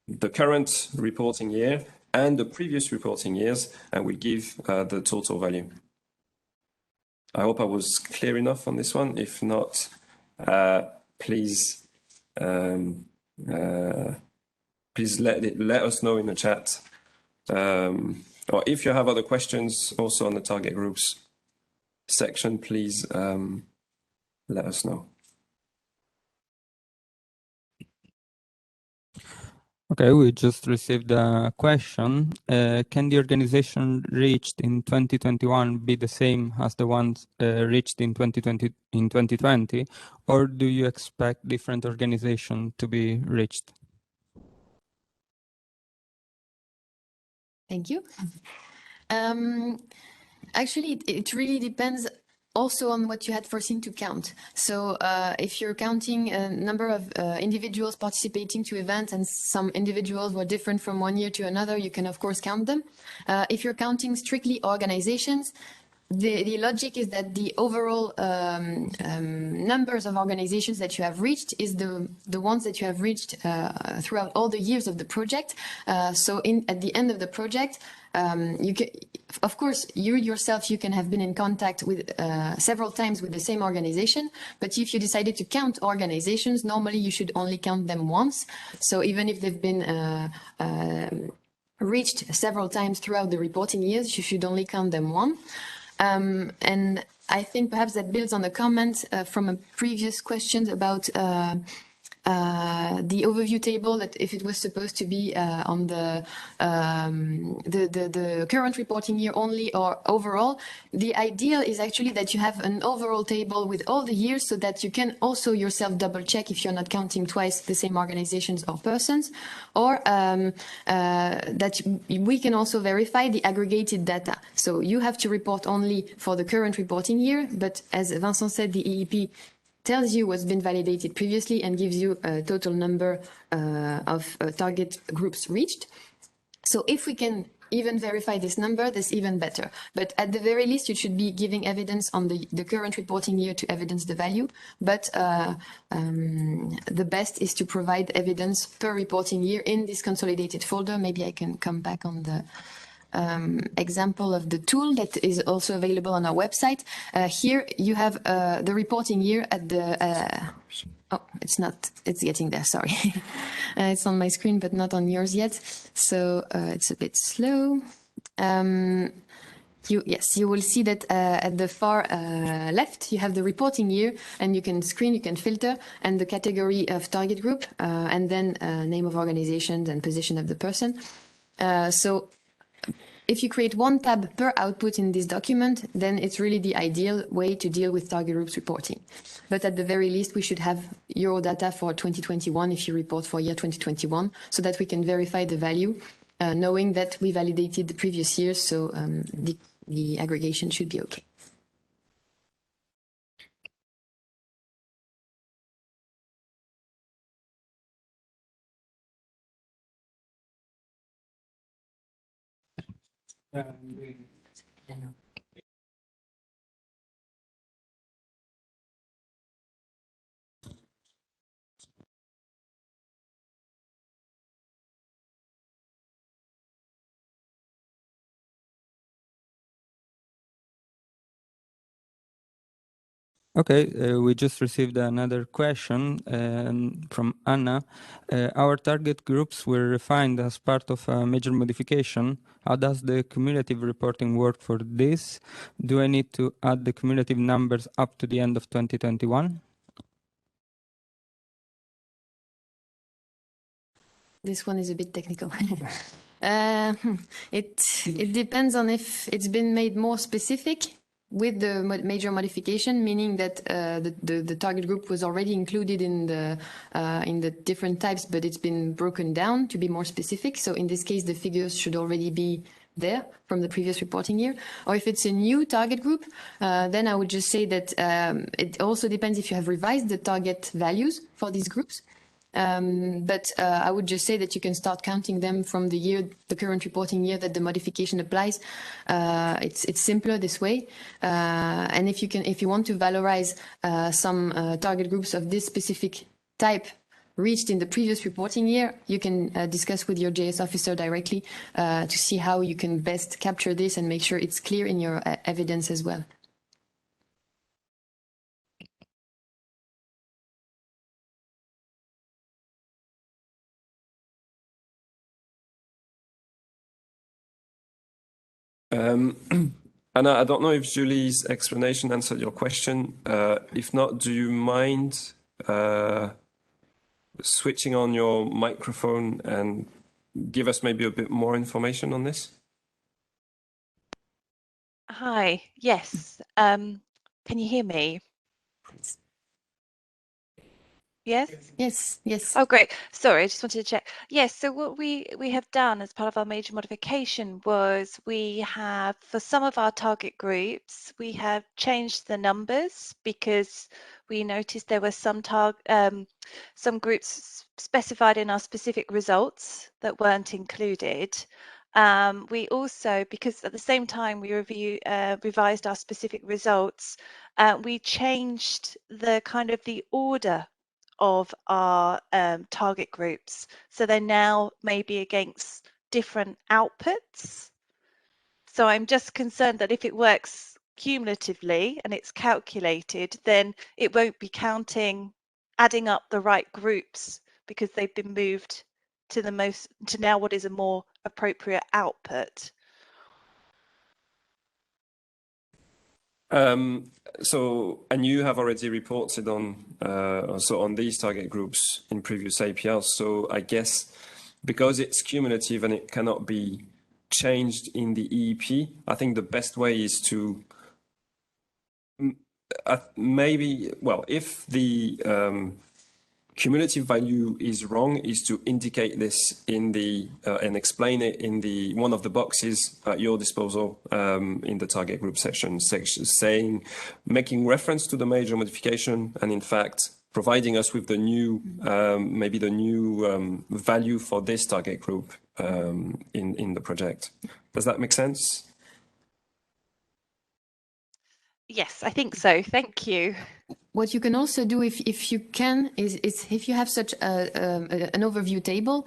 the current reporting year and the previous reporting years, and we give the total value. I hope I was clear enough on this one. If not, please let us know in the chat. Or if you have other questions also on the target groups section, please let us know. Okay, we just received a question. Can the organization reached in 2021 be the same as the ones reached in 2020, or do you expect different organization to be reached? Thank you. Actually, it really depends also on what you had foreseen to count. So if you're counting a number of individuals participating to events and some individuals were different from one year to another, you can of course count them. If you're counting strictly organizations, the logic is that the overall numbers of organizations that you have reached is the ones that you have reached throughout all the years of the project. So at the end of the project, you can, of course, you yourself, you can have been in contact with several times with the same organization, but if you decided to count organizations, normally you should only count them once. So even if they've been reached several times throughout the reporting years, you should only count them once. And I think perhaps that builds on a comment from a previous question about the overview table, that if it was supposed to be on the current reporting year only or overall, the ideal is actually that you have an overall table with all the years so that you can also yourself double check if you're not counting twice the same organizations or persons, or that we can also verify the aggregated data. So you have to report only for the current reporting year, but as Vincent said, the EEP tells you what's been validated previously and gives you a total number of target groups reached. So if we can even verify this number, that's even better. But at the very least, you should be giving evidence on the current reporting year to evidence the value. But the best is to provide evidence per reporting year in this consolidated folder. Maybe I can come back on the example of the tool that is also available on our website. Here you have the reporting year at the, oh, it's not, it's getting there, sorry. It's on my screen, but not on yours yet. So it's a bit slow. Yes, you will see that at the far left, you have the reporting year, and you can screen, you can filter, and the category of target group, and then name of organizations and position of the person. So if you create one tab per output in this document, then it's really the ideal way to deal with target groups reporting. But at the very least, we should have Euro data for 2021 if you report for year 2021, so that we can verify the value, knowing that we validated the previous years, so the aggregation should be okay. Okay, we just received another question from Anna. Our target groups were refined as part of a major modification. How does the cumulative reporting work for this? Do I need to add the cumulative numbers up to the end of 2021? This one is a bit technical. It depends on if it's been made more specific with the major modification, meaning that the target group was already included in the different types, but it's been broken down to be more specific. So in this case, the figures should already be there from the previous reporting year. Or if it's a new target group, then I would just say that it also depends if you have revised the target values for these groups. But I would just say that you can start counting them from the current reporting year that the modification applies. It's simpler this way. And if you want to valorize some target groups of this specific type reached in the previous reporting year, you can discuss with your JS officer directly to see how you can best capture this and make sure it's clear in your evidence as well. Anna, I don't know if Julie's explanation answered your question. If not, do you mind switching on your microphone and give us maybe a bit more information on this? Hi, yes. Can you hear me? Yes? Yes, yes. Oh, great. Sorry, I just wanted to check. Yes, so what we have done as part of our major modification was we have, for some of our target groups, we have changed the numbers because we noticed there were some groups specified in our specific results that weren't included. We also, because at the same time we revised our specific results, we changed the kind of the order of our target groups. So they're now maybe against different outputs. So I'm just concerned that if it works cumulatively and it's calculated, then it won't be adding up the right groups because they've been moved to now what is a more appropriate output. And you have already reported on also on these target groups in previous APRs. So I guess because it's cumulative and it cannot be changed in the EEP, I think the best way is to if the cumulative value is wrong, is to indicate this in the and explain it in the one of the boxes at your disposal in the target group section, making reference to the major modification and in fact providing us with the new maybe the new value for this target group in the project. Does that make sense? Yes, I think so. Thank you. What you can also do, if you can, is if you have such an overview table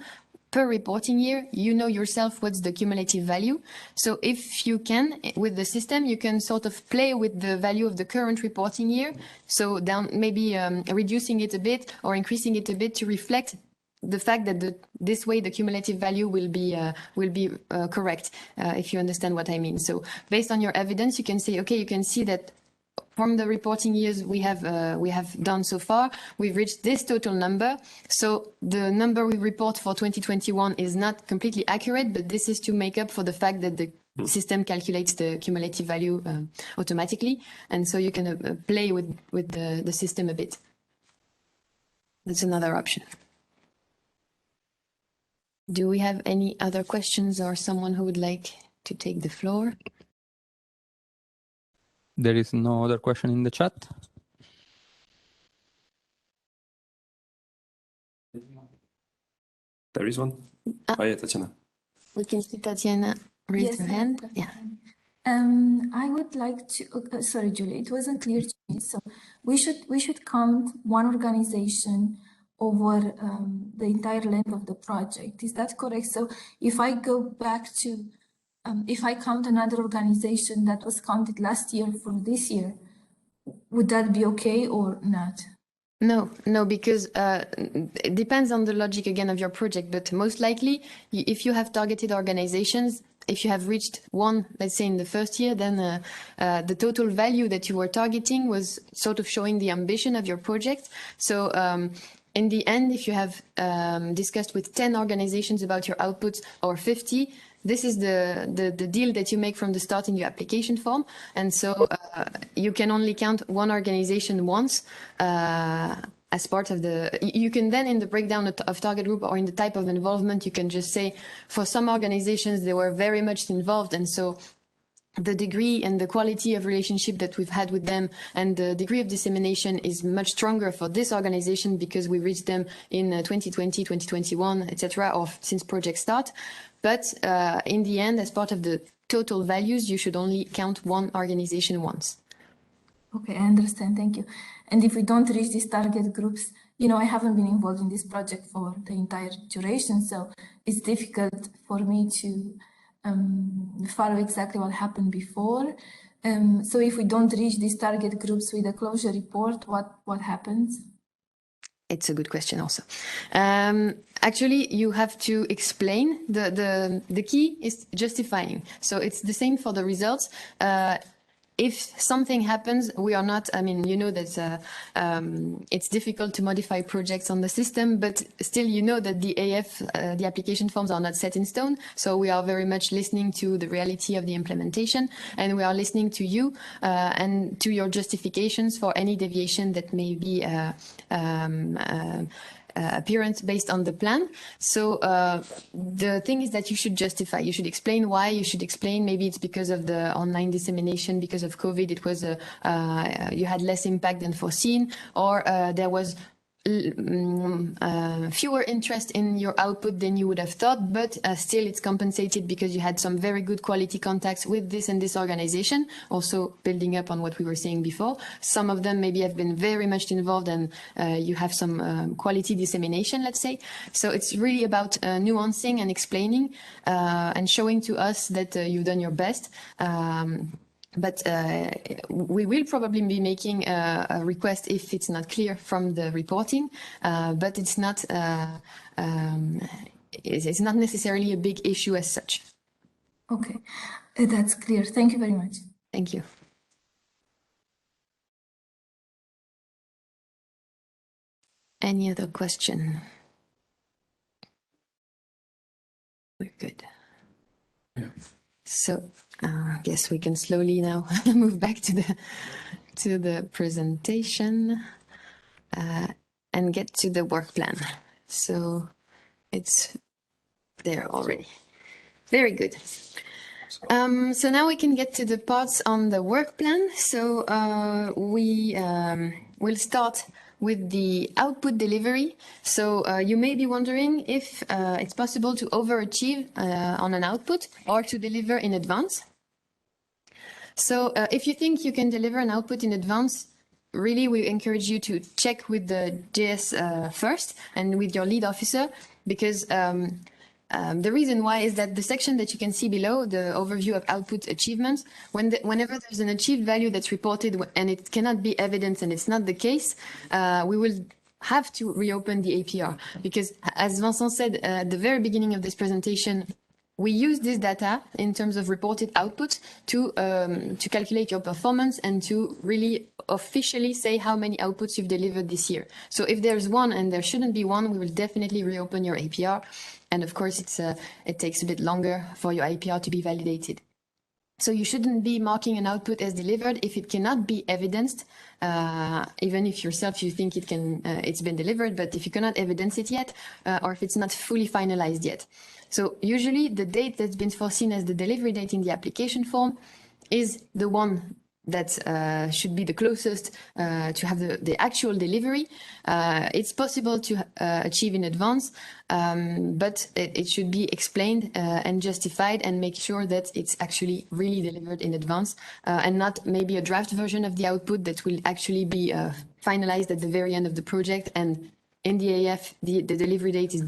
per reporting year, you know yourself what's the cumulative value. So if you can, with the system, you can sort of play with the value of the current reporting year. So down, maybe reducing it a bit or increasing it a bit to reflect the fact that this way the cumulative value will be correct, if you understand what I mean. So based on your evidence, you can say, okay, you can see that from the reporting years we have done so far, we've reached this total number. So the number we report for 2021 is not completely accurate, but this is to make up for the fact that the system calculates the cumulative value automatically. And so you can play with the system a bit. That's another option. Do we have any other questions or someone who would like to take the floor? There is no other question in the chat. There is one. Oh, yeah, Tatiana. We can see Tatiana raise her hand. Yeah. I would like to, sorry, Julie, it wasn't clear to me. So we should count one organization over the entire length of the project. Is that correct? So if I go back to, if I count another organization that was counted last year for this year, would that be okay or not? No, because it depends on the logic again of your project, but most likely if you have targeted organizations, if you have reached one, let's say in the first year, then the total value that you were targeting was sort of showing the ambition of your project. So in the end, if you have discussed with 10 organizations about your outputs or 50, this is the deal that you make from the start in your application form. And so you can only count one organization once as part of the, you can then in the breakdown of target group or in the type of involvement, you can just say for some organizations, they were very much involved. And so the degree and the quality of relationship that we've had with them and the degree of dissemination is much stronger for this organization because we reached them in 2020, 2021, etc., or since project start. But in the end, as part of the total values, you should only count one organization once. Okay, I understand. Thank you. And if we don't reach these target groups, you know, I haven't been involved in this project for the entire duration, so it's difficult for me to follow exactly what happened before. So if we don't reach these target groups with a closure report, what happens? It's a good question also. Actually, you have to explain. The key is justifying. So it's the same for the results. if something happens, we are not, I mean, you know that it's difficult to modify projects on the system, but still you know that the AF, the application forms are not set in stone. So we are very much listening to the reality of the implementation, and we are listening to you and to your justifications for any deviation that may be appearance based on the plan. So the thing is that you should justify, you should explain why, you should explain maybe it's because of the online dissemination, because of COVID, it was you had less impact than foreseen, or there was fewer interest in your output than you would have thought, but still it's compensated because you had some very good quality contacts with this and this organization, also building up on what we were saying before. Some of them maybe have been very much involved, and you have some quality dissemination, let's say. So it's really about nuancing and explaining and showing to us that you've done your best. But we will probably be making a request if it's not clear from the reporting, but it's not necessarily a big issue as such. Okay, that's clear. Thank you very much. Thank you. Any other question? We're good. Yeah. So I guess we can slowly now move back to the presentation and get to the work plan. So it's there already. Very good. So now we can get to the parts on the work plan. So we will start with the output delivery. So you may be wondering if it's possible to overachieve on an output or to deliver in advance. So if you think you can deliver an output in advance, really we encourage you to check with the JS first and with your lead officer, because the reason why is that the section that you can see below, the overview of output achievements, whenever there's an achieved value that's reported and it cannot be evidenced and it's not the case, we will have to reopen the APR. Because as Vincent said at the very beginning of this presentation, we use this data in terms of reported output to calculate your performance and to really officially say how many outputs you've delivered this year. So if there's one and there shouldn't be one, we will definitely reopen your APR. And of course, it takes a bit longer for your APR to be validated. So you shouldn't be marking an output as delivered if it cannot be evidenced, even if yourself you think it's been delivered, but if you cannot evidence it yet, or if it's not fully finalized yet. So usually the date that's been foreseen as the delivery date in the application form is the one that should be the closest to have the actual delivery. It's possible to achieve in advance, but it should be explained and justified, and make sure that it's actually really delivered in advance, and not maybe a draft version of the output that will actually be finalized at the very end of the project. And in the AF, the delivery date is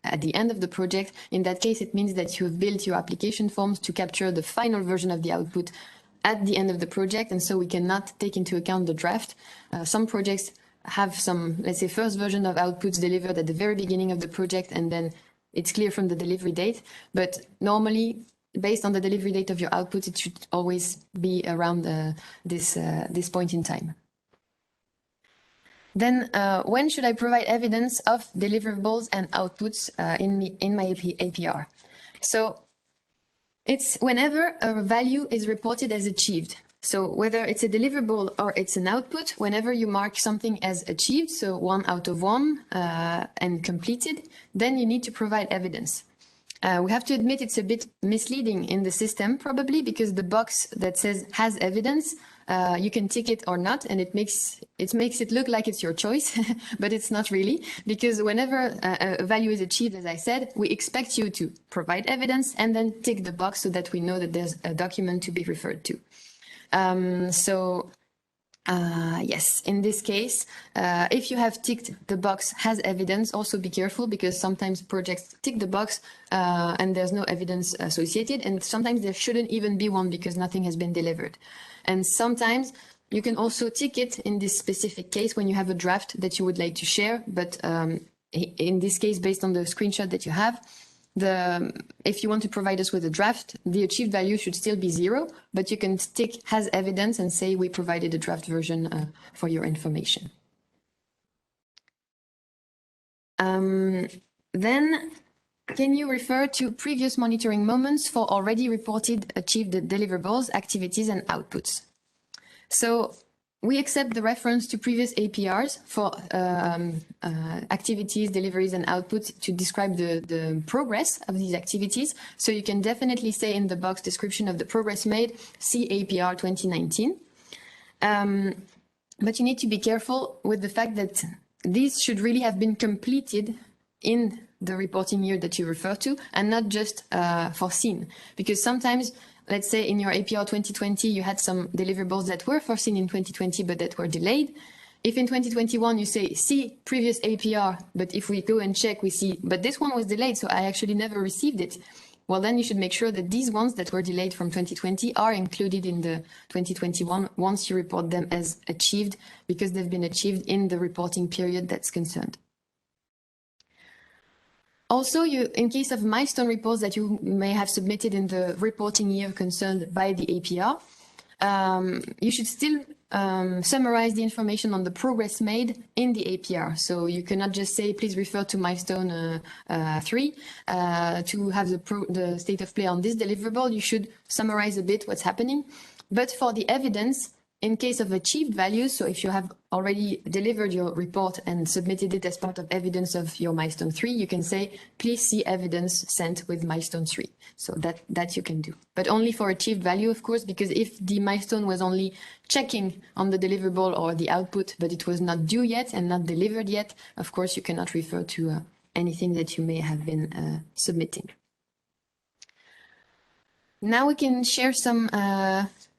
at the end of the project. In that case, it means that you have built your application forms to capture the final version of the output at the end of the project, and so we cannot take into account the draft. Some projects have some, let's say, first version of outputs delivered at the very beginning of the project, and then it's clear from the delivery date. But normally, based on the delivery date of your output, it should always be around this point in time. Then when should I provide evidence of deliverables and outputs in my APR? So it's whenever a value is reported as achieved. So whether it's a deliverable or it's an output, whenever you mark something as achieved, so 1 out of 1 and completed, then you need to provide evidence. We have to admit it's a bit misleading in the system, probably, because the box that says has evidence, you can tick it or not, and it makes it look like it's your choice, but it's not really, because whenever a value is achieved, as I said, we expect you to provide evidence and then tick the box so that we know that there's a document to be referred to. Yes, in this case, if you have ticked the box has evidence, also be careful, because sometimes projects tick the box and there's no evidence associated, and sometimes there shouldn't even be one because nothing has been delivered. And sometimes you can also tick it in this specific case when you have a draft that you would like to share, but in this case, based on the screenshot that you have, if you want to provide us with a draft, the achieved value should still be 0, but you can tick has evidence and say we provided a draft version for your information. Then, can you refer to previous monitoring moments for already reported achieved deliverables, activities, and outputs? So we accept the reference to previous APRs for activities, deliveries, and outputs to describe the progress of these activities. So you can definitely say in the box description of the progress made, see APR 2019. But you need to be careful with the fact that these should really have been completed in the reporting year that you refer to and not just foreseen. Because sometimes, let's say in your APR 2020, you had some deliverables that were foreseen in 2020, but that were delayed. If in 2021 you say, see previous APR, but if we go and check, we see, but this one was delayed, so I actually never received it. Well, then you should make sure that these ones that were delayed from 2020 are included in the 2021 once you report them as achieved, because they've been achieved in the reporting period that's concerned. Also, in case of milestone reports that you may have submitted in the reporting year concerned by the APR, you should still summarize the information on the progress made in the APR. So you cannot just say, please refer to milestone 3 to have the state of play on this deliverable. You should summarize a bit what's happening. But for the evidence, in case of achieved values, so if you have already delivered your report and submitted it as part of evidence of your milestone 3, you can say, please see evidence sent with milestone 3. So that you can do. But only for achieved value, of course, because if the milestone was only checking on the deliverable or the output, but it was not due yet and not delivered yet, of course, you cannot refer to anything that you may have been submitting. Now we can share some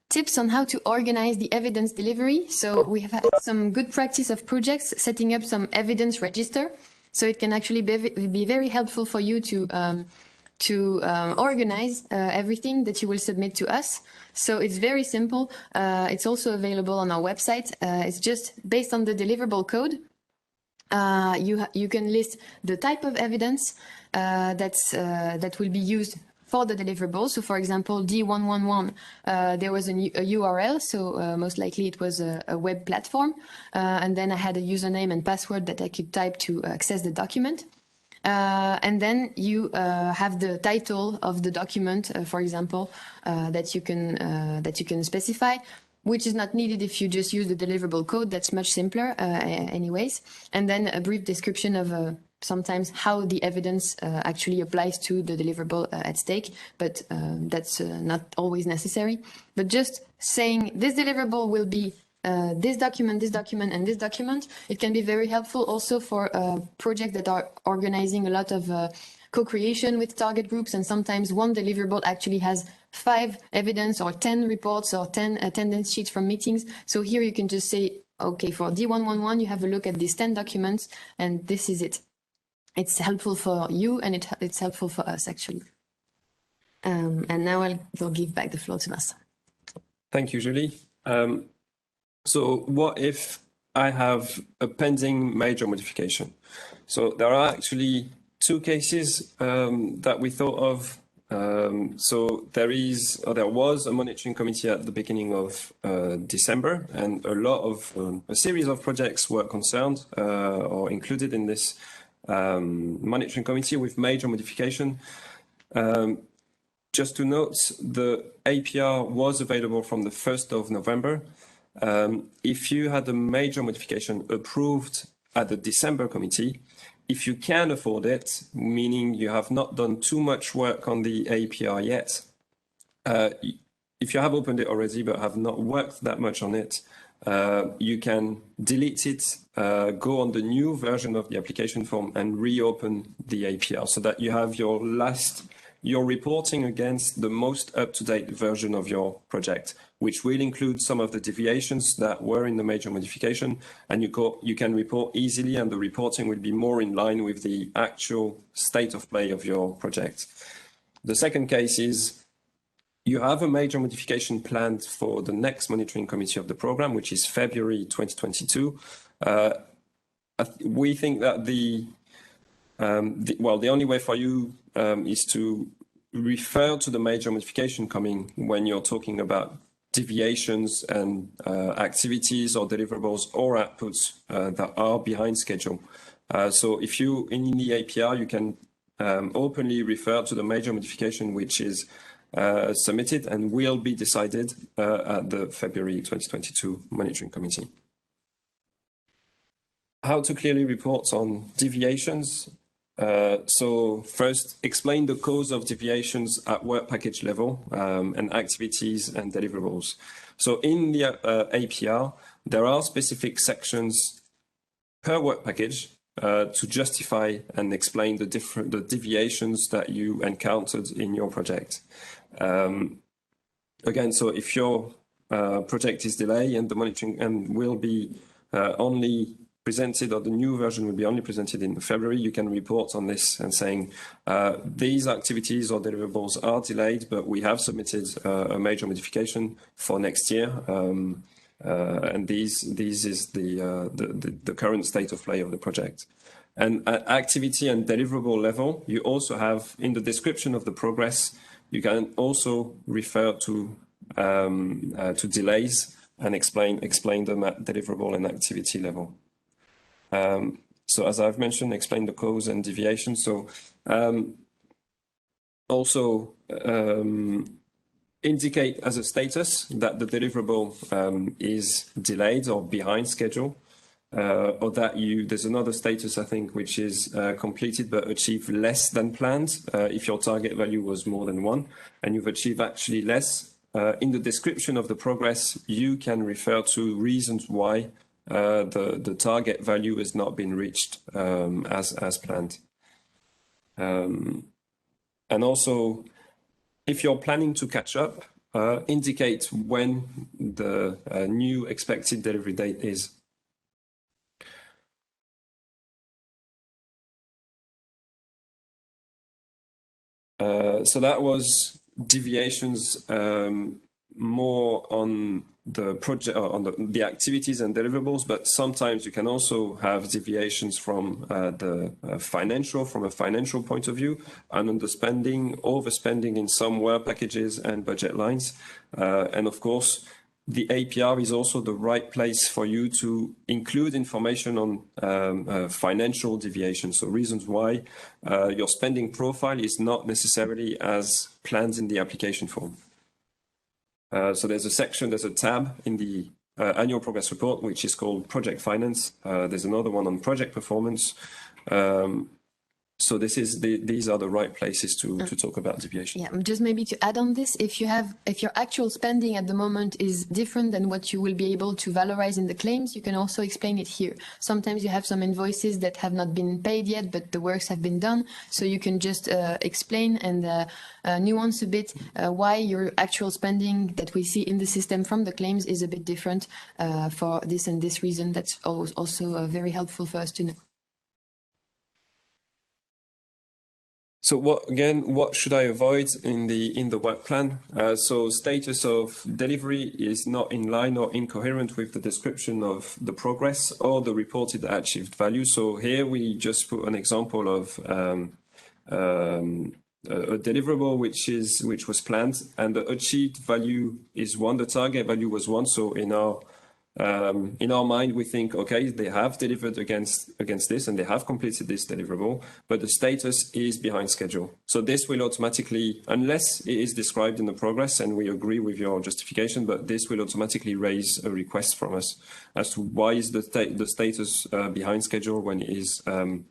tips on how to organize the evidence delivery. So we have had some good practice of projects setting up some evidence register. So it can actually be very helpful for you to organize everything that you will submit to us. So it's very simple. It's also available on our website. It's just based on the deliverable code. You can list the type of evidence that will be used for the deliverable. So for example, D111, there was a URL, so most likely it was a web platform. And then I had a username and password that I could type to access the document. And then you have the title of the document, for example, that you can specify, which is not needed if you just use the deliverable code. That's much simpler anyways. And then a brief description of sometimes how the evidence actually applies to the deliverable at stake, but that's not always necessary. But just saying this deliverable will be this document, and this document, it can be very helpful also for projects that are organizing a lot of co-creation with target groups, and sometimes one deliverable actually has 5 evidence or 10 reports or 10 attendance sheets from meetings. So here you can just say, okay, for D111, you have a look at these 10 documents, and this is it. It's helpful for you, and it's helpful for us, actually. And now I'll give back the floor to Vincent. Thank you, Julie. So what if I have a pending major modification? So there are actually 2 cases that we thought of. So there was a monitoring committee at the beginning of December, and a series of projects were concerned or included in this monitoring committee with major modification. Just to note, the APR was available from the 1st of November. If you had a major modification approved at the December committee, if you can afford it, meaning you have not done too much work on the APR yet, if you have opened it already but have not worked that much on it, you can delete it, go on the new version of the application form and reopen the APR so that you have your reporting against the most up-to-date version of your project, which will include some of the deviations that were in the major modification, and you can report easily, and the reporting will be more in line with the actual state of play of your project. The second case is you have a major modification planned for the next monitoring committee of the program, which is February 2022. We think that the The only way for you is to refer to the major modification coming when you're talking about deviations and activities or deliverables or outputs that are behind schedule. So if you, in the APR, you can openly refer to the major modification which is submitted and will be decided at the February 2022 Monitoring Committee. How to clearly report on deviations. So first, explain the cause of deviations at work package level and activities and deliverables. So in the APR, there are specific sections per work package to justify and explain the deviations that you encountered in your project. Again, so if your project is delayed and the monitoring and will be only presented, or the new version will be only presented in February, you can report on this and saying these activities or deliverables are delayed, but we have submitted a major modification for next year, and these is the current state of play of the project. And at activity and deliverable level, you also have in the description of the progress, you can also refer to delays and explain them at deliverable and activity level. So as I've mentioned, explain the cause and deviation. So also indicate as a status that the deliverable is delayed or behind schedule, or that there's another status, I think, which is completed but achieved less than planned. If your target value was more than 1 and you've achieved actually less, in the description of the progress, you can refer to reasons why the target value has not been reached as planned. And also, if you're planning to catch up, indicate when the new expected delivery date is. So that was deviations more on the project, on the activities and deliverables, but sometimes you can also have deviations from from a financial point of view, and underspending, overspending in some work packages and budget lines. And of course, the APR is also the right place for you to include information on financial deviations, so reasons why your spending profile is not necessarily as planned in the application form. So there's a tab in the annual progress report, which is called Project Finance. There's another one on Project Performance. So these are the right places to talk about deviation. Yeah, just maybe to add on this, if your actual spending at the moment is different than what you will be able to valorize in the claims, you can also explain it here. Sometimes you have some invoices that have not been paid yet, but the works have been done. So you can just explain and nuance a bit why your actual spending that we see in the system from the claims is a bit different for this and this reason. That's also very helpful for us to know. So what should I avoid in the work plan? So status of delivery is not in line or incoherent with the description of the progress or the reported achieved value. So here we just put an example of a deliverable which was planned, and the achieved value is 1. The target value was 1. So in our mind, we think, okay, they have delivered against this and they have completed this deliverable, but the status is behind schedule. So this will automatically, unless it is described in the progress and we agree with your justification, but this will automatically raise a request from us as to why is the status behind schedule when it is when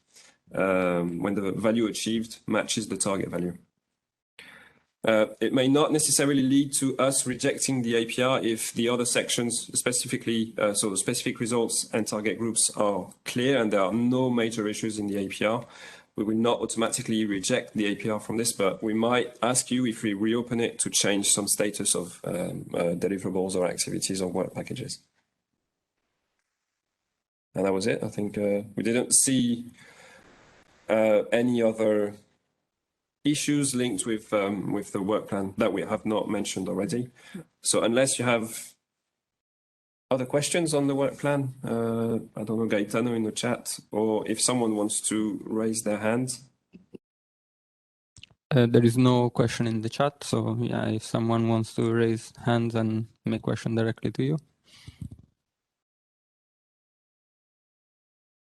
the value achieved matches the target value. It may not necessarily lead to us rejecting the APR if the other sections, specifically, so the specific results and target groups are clear and there are no major issues in the APR. We will not automatically reject the APR from this, but we might ask you, if we reopen it, to change some status of deliverables or activities or work packages. And that was it. I think we didn't see any other issues linked with the work plan that we have not mentioned already. So unless you have Other questions on the work plan? I don't know, Gaetano in the chat, or if someone wants to raise their hand. There is no question in the chat, so yeah, if someone wants to raise hands and make question directly to you.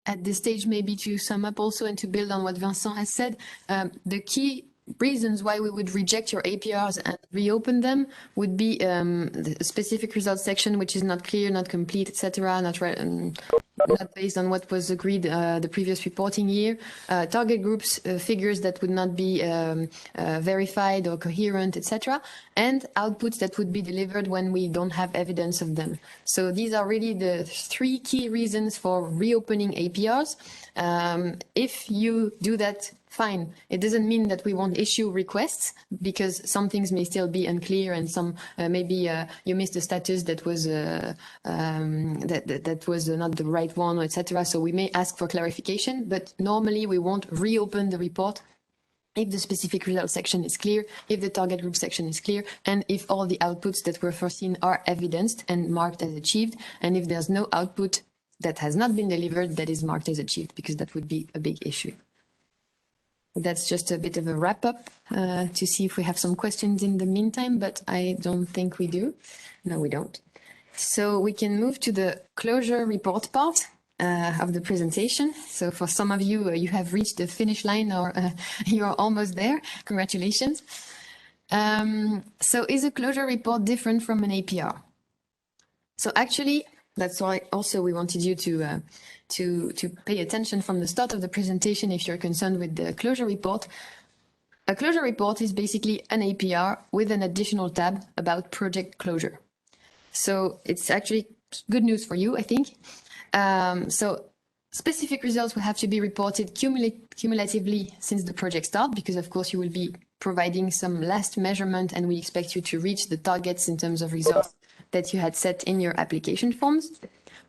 At this stage, maybe to sum up also and to build on what Vincent has said, the key reasons why we would reject your APRs and reopen them would be the specific results section, which is not clear, not complete, etc., not based on what was agreed the previous reporting year. Target groups figures that would not be verified or coherent, etc., and outputs that would be delivered when we don't have evidence of them. So these are really the three key reasons for reopening APRs. If you do that, fine. It doesn't mean that we won't issue requests, because some things may still be unclear, and some maybe you missed a status that was that was not the right one, etc. So we may ask for clarification, but normally we won't reopen the report if the specific result section is clear, if the target group section is clear, and if all the outputs that were foreseen are evidenced and marked as achieved, and if there's no output that has not been delivered that is marked as achieved, because that would be a big issue. That's just a bit of a wrap up to see if we have some questions in the meantime, but I don't think we do. No, we don't. So we can move to the closure report part of the presentation. So for some of you, you have reached the finish line, or you're almost there. Congratulations. So is a closure report different from an APR? So actually, that's why also we wanted you to pay attention from the start of the presentation if you're concerned with the closure report. A closure report is basically an APR with an additional tab about project closure. So it's actually good news for you, I think. So specific results will have to be reported cumulatively since the project start, because of course you will be providing some last measurement, and we expect you to reach the targets in terms of results that you had set in your application forms.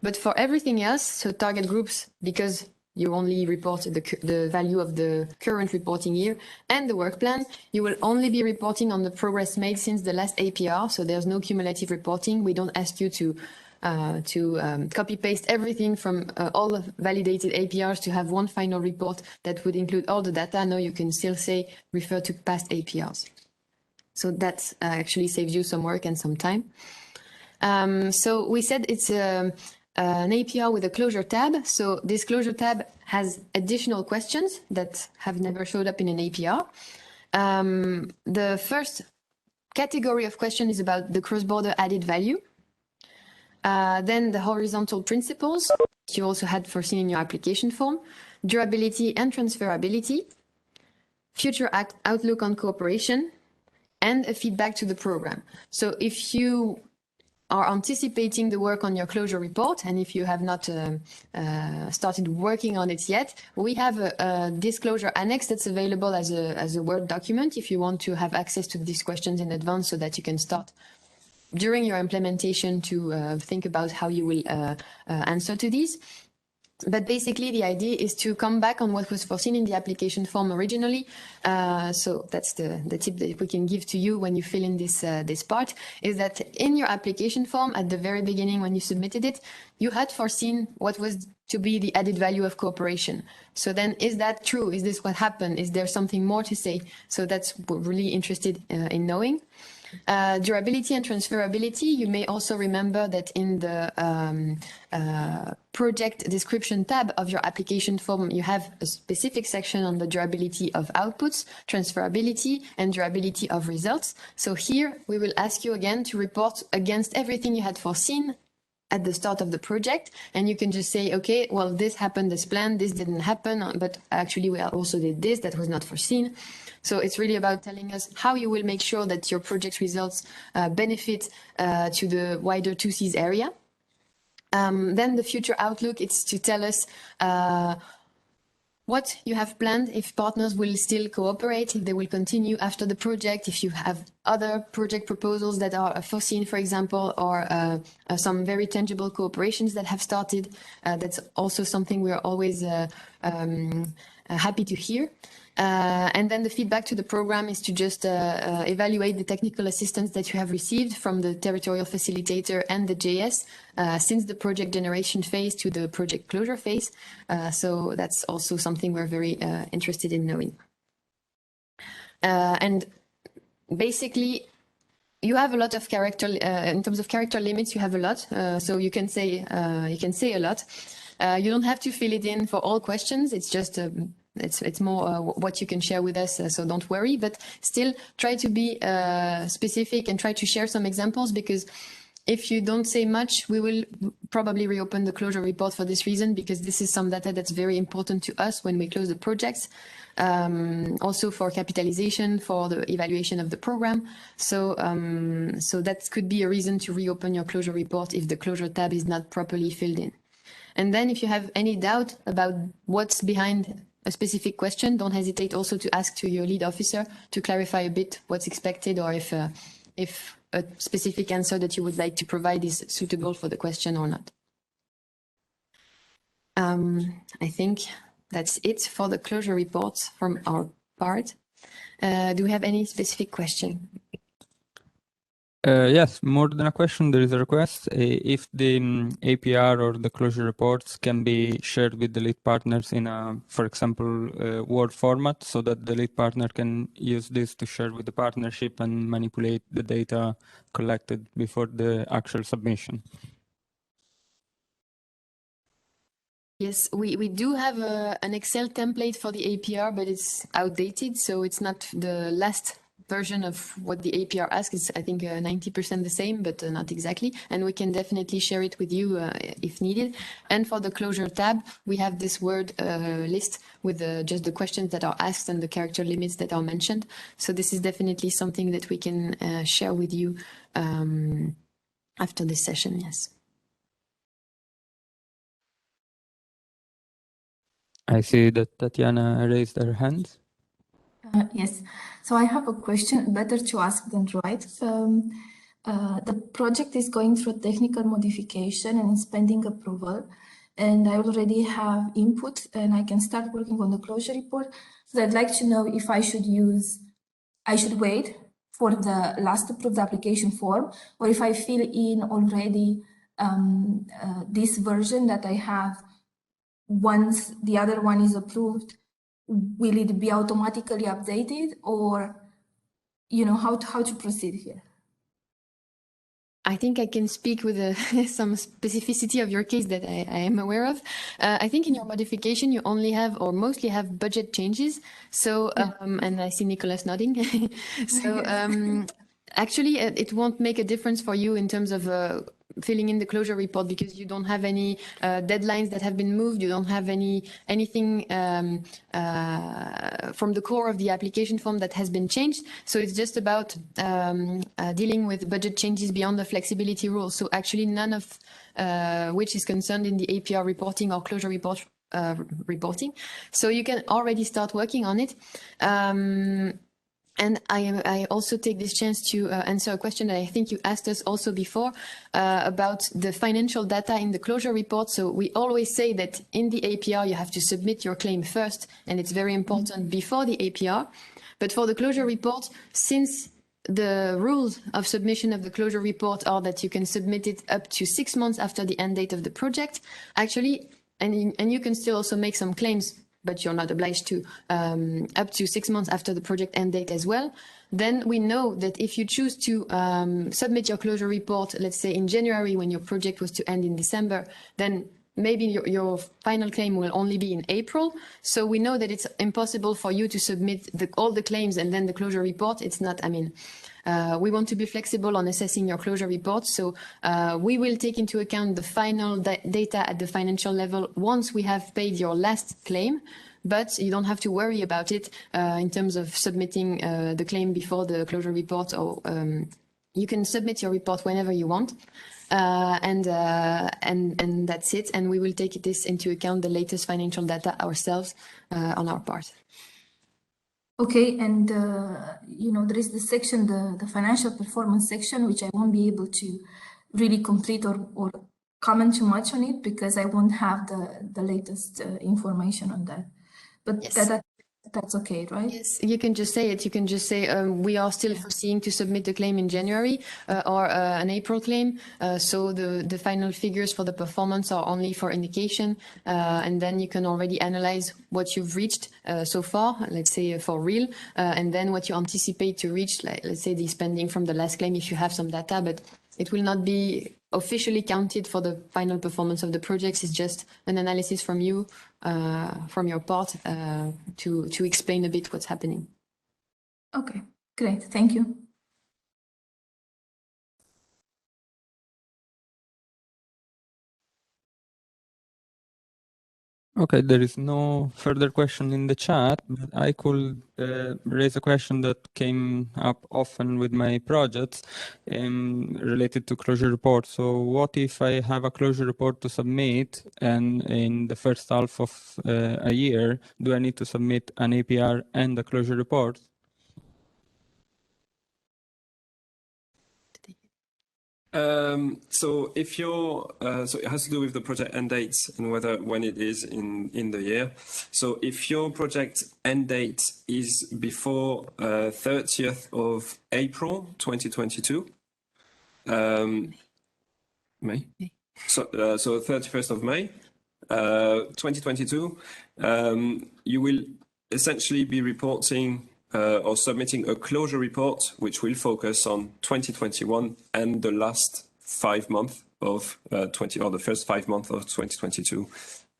But for everything else, so target groups, because you only reported the value of the current reporting year, and the work plan, you will only be reporting on the progress made since the last APR. So there's no cumulative reporting. We don't ask you to copy paste everything from all the validated APRs to have one final report that would include all the data. No, you can still say refer to past APRs. So that actually saves you some work and some time. So we said it's an APR with a closure tab. So this closure tab has additional questions that have never showed up in an APR. The first category of question is about the cross-border added value. Then the horizontal principles you also had foreseen in your application form, durability and transferability, future outlook on cooperation, and a feedback to the program. So if you are anticipating the work on your closure report, and if you have not started working on it yet, we have a disclosure annex that's available as a Word document if you want to have access to these questions in advance, so that you can start during your implementation to think about how you will answer to these. But basically, the idea is to come back on what was foreseen in the application form originally. So that's the tip that we can give to you when you fill in this part, is that in your application form at the very beginning when you submitted it, you had foreseen what was to be the added value of cooperation. So then, is that true? Is this what happened? Is there something more to say? So that's what we're really interested in knowing. Durability and transferability, you may also remember that in the project description tab of your application form, you have a specific section on the durability of outputs, transferability, and durability of results. So here we will ask you again to report against everything you had foreseen at the start of the project, and you can just say, okay, well, this happened as planned, this didn't happen, but actually we also did this that was not foreseen. So it's really about telling us how you will make sure that your project results benefit to the wider 2Cs area. Then the future outlook, it's to tell us what you have planned, if partners will still cooperate, if they will continue after the project, if you have other project proposals that are foreseen, for example, or some very tangible cooperations that have started. That's also something we're always happy to hear. And then the feedback to the program is to just evaluate the technical assistance that you have received from the territorial facilitator and the JS since the project generation phase to the project closure phase. So that's also something we're very interested in knowing. And basically, you have a lot of character in terms of character limits. You have a lot, so you can say a lot. You don't have to fill it in for all questions. It's just it's more what you can share with us. So don't worry, but still try to be specific and try to share some examples, because if you don't say much, we will probably reopen the closure report for this reason, because this is some data that's very important to us when we close the projects. Also for capitalization, for the evaluation of the program. So so that could be a reason to reopen your closure report if the closure tab is not properly filled in. And then if you have any doubt about what's behind a specific question, don't hesitate also to ask to your lead officer to clarify a bit what's expected, or if a specific answer that you would like to provide is suitable for the question or not. I think that's it for the closure reports from our part. Do we have any specific question? Yes, more than a question, there is a request. If the APR or the closure reports can be shared with the lead partners in a, for example, Word format, so that the lead partner can use this to share with the partnership and manipulate the data collected before the actual submission. Yes, we do have an Excel template for the APR, but it's outdated, so it's not the last version of what the APR asks. It's, I think, 90% the same, but not exactly. And we can definitely share it with you if needed. And for the closure tab, we have this Word list with just the questions that are asked and the character limits that are mentioned. So this is definitely something that we can share with you after this session, yes. I see that Tatiana raised her hand. Yes, so I have a question, better to ask than write. The project is going through technical modification and is pending approval, and I already have input and I can start working on the closure report. So I'd like to know if I should wait for the last approved application form, or if I fill in already this version that I have once the other one is approved. Will it be automatically updated, or, you know, how to proceed here? I think I can speak with some specificity of your case that I am aware of. I think in your modification, you only have, or mostly have, budget changes. So, and I see Nicholas nodding. So actually, it won't make a difference for you in terms of filling in the closure report, because you don't have any deadlines that have been moved. You don't have anything from the core of the application form that has been changed. So it's just about dealing with budget changes beyond the flexibility rules. So actually none of which is concerned in the APR reporting or closure report reporting. So you can already start working on it. And I also take this chance to answer a question that I think you asked us also before about the financial data in the closure report. So we always say that in the APR, you have to submit your claim first, and it's very important before the APR. But for the closure report, since the rules of submission of the closure report are that you can submit it up to 6 months after the end date of the project, actually, and you can still also make some claims, but you're not obliged to, up to 6 months after the project end date as well. Then we know that if you choose to submit your closure report, let's say in January, when your project was to end in December, then maybe your final claim will only be in April. So we know that it's impossible for you to submit all the claims and then the closure report. It's not, I mean, we want to be flexible on assessing your closure report. So we will take into account the final data at the financial level once we have paid your last claim. But you don't have to worry about it in terms of submitting the claim before the closure report, or you can submit your report whenever you want. And that's it. And we will take this into account, the latest financial data ourselves on our part. Okay, and you know, there is the section, the financial performance section, which I won't be able to really complete or comment too much on it because I won't have the latest information on that. But Yes. that's okay, right? Yes, you can just say it. You can just say we are still foreseeing to submit the claim in January or an April claim. So the final figures for the performance are only for indication. And then you can already analyze what you've reached so far, let's say for real, and then what you anticipate to reach, like, let's say the spending from the last claim if you have some data, but it will not be officially counted for the final performance of the projects. It's just an analysis from you, from your part, to explain a bit what's happening. Okay, great. Thank you. Okay, there is no further question in the chat, but I could raise a question that came up often with my projects related to closure report. So what if I have a closure report to submit and in the first half of a year, do I need to submit an APR and a closure report? So if you're, so it has to do with the project end dates and when it is in the year. So if your project end date is before 30th of April 2022, May. So 31st of May 2022, you will essentially be reporting or submitting a closure report, which will focus on 2021 and the last 5 months of the first 5 months of 2022.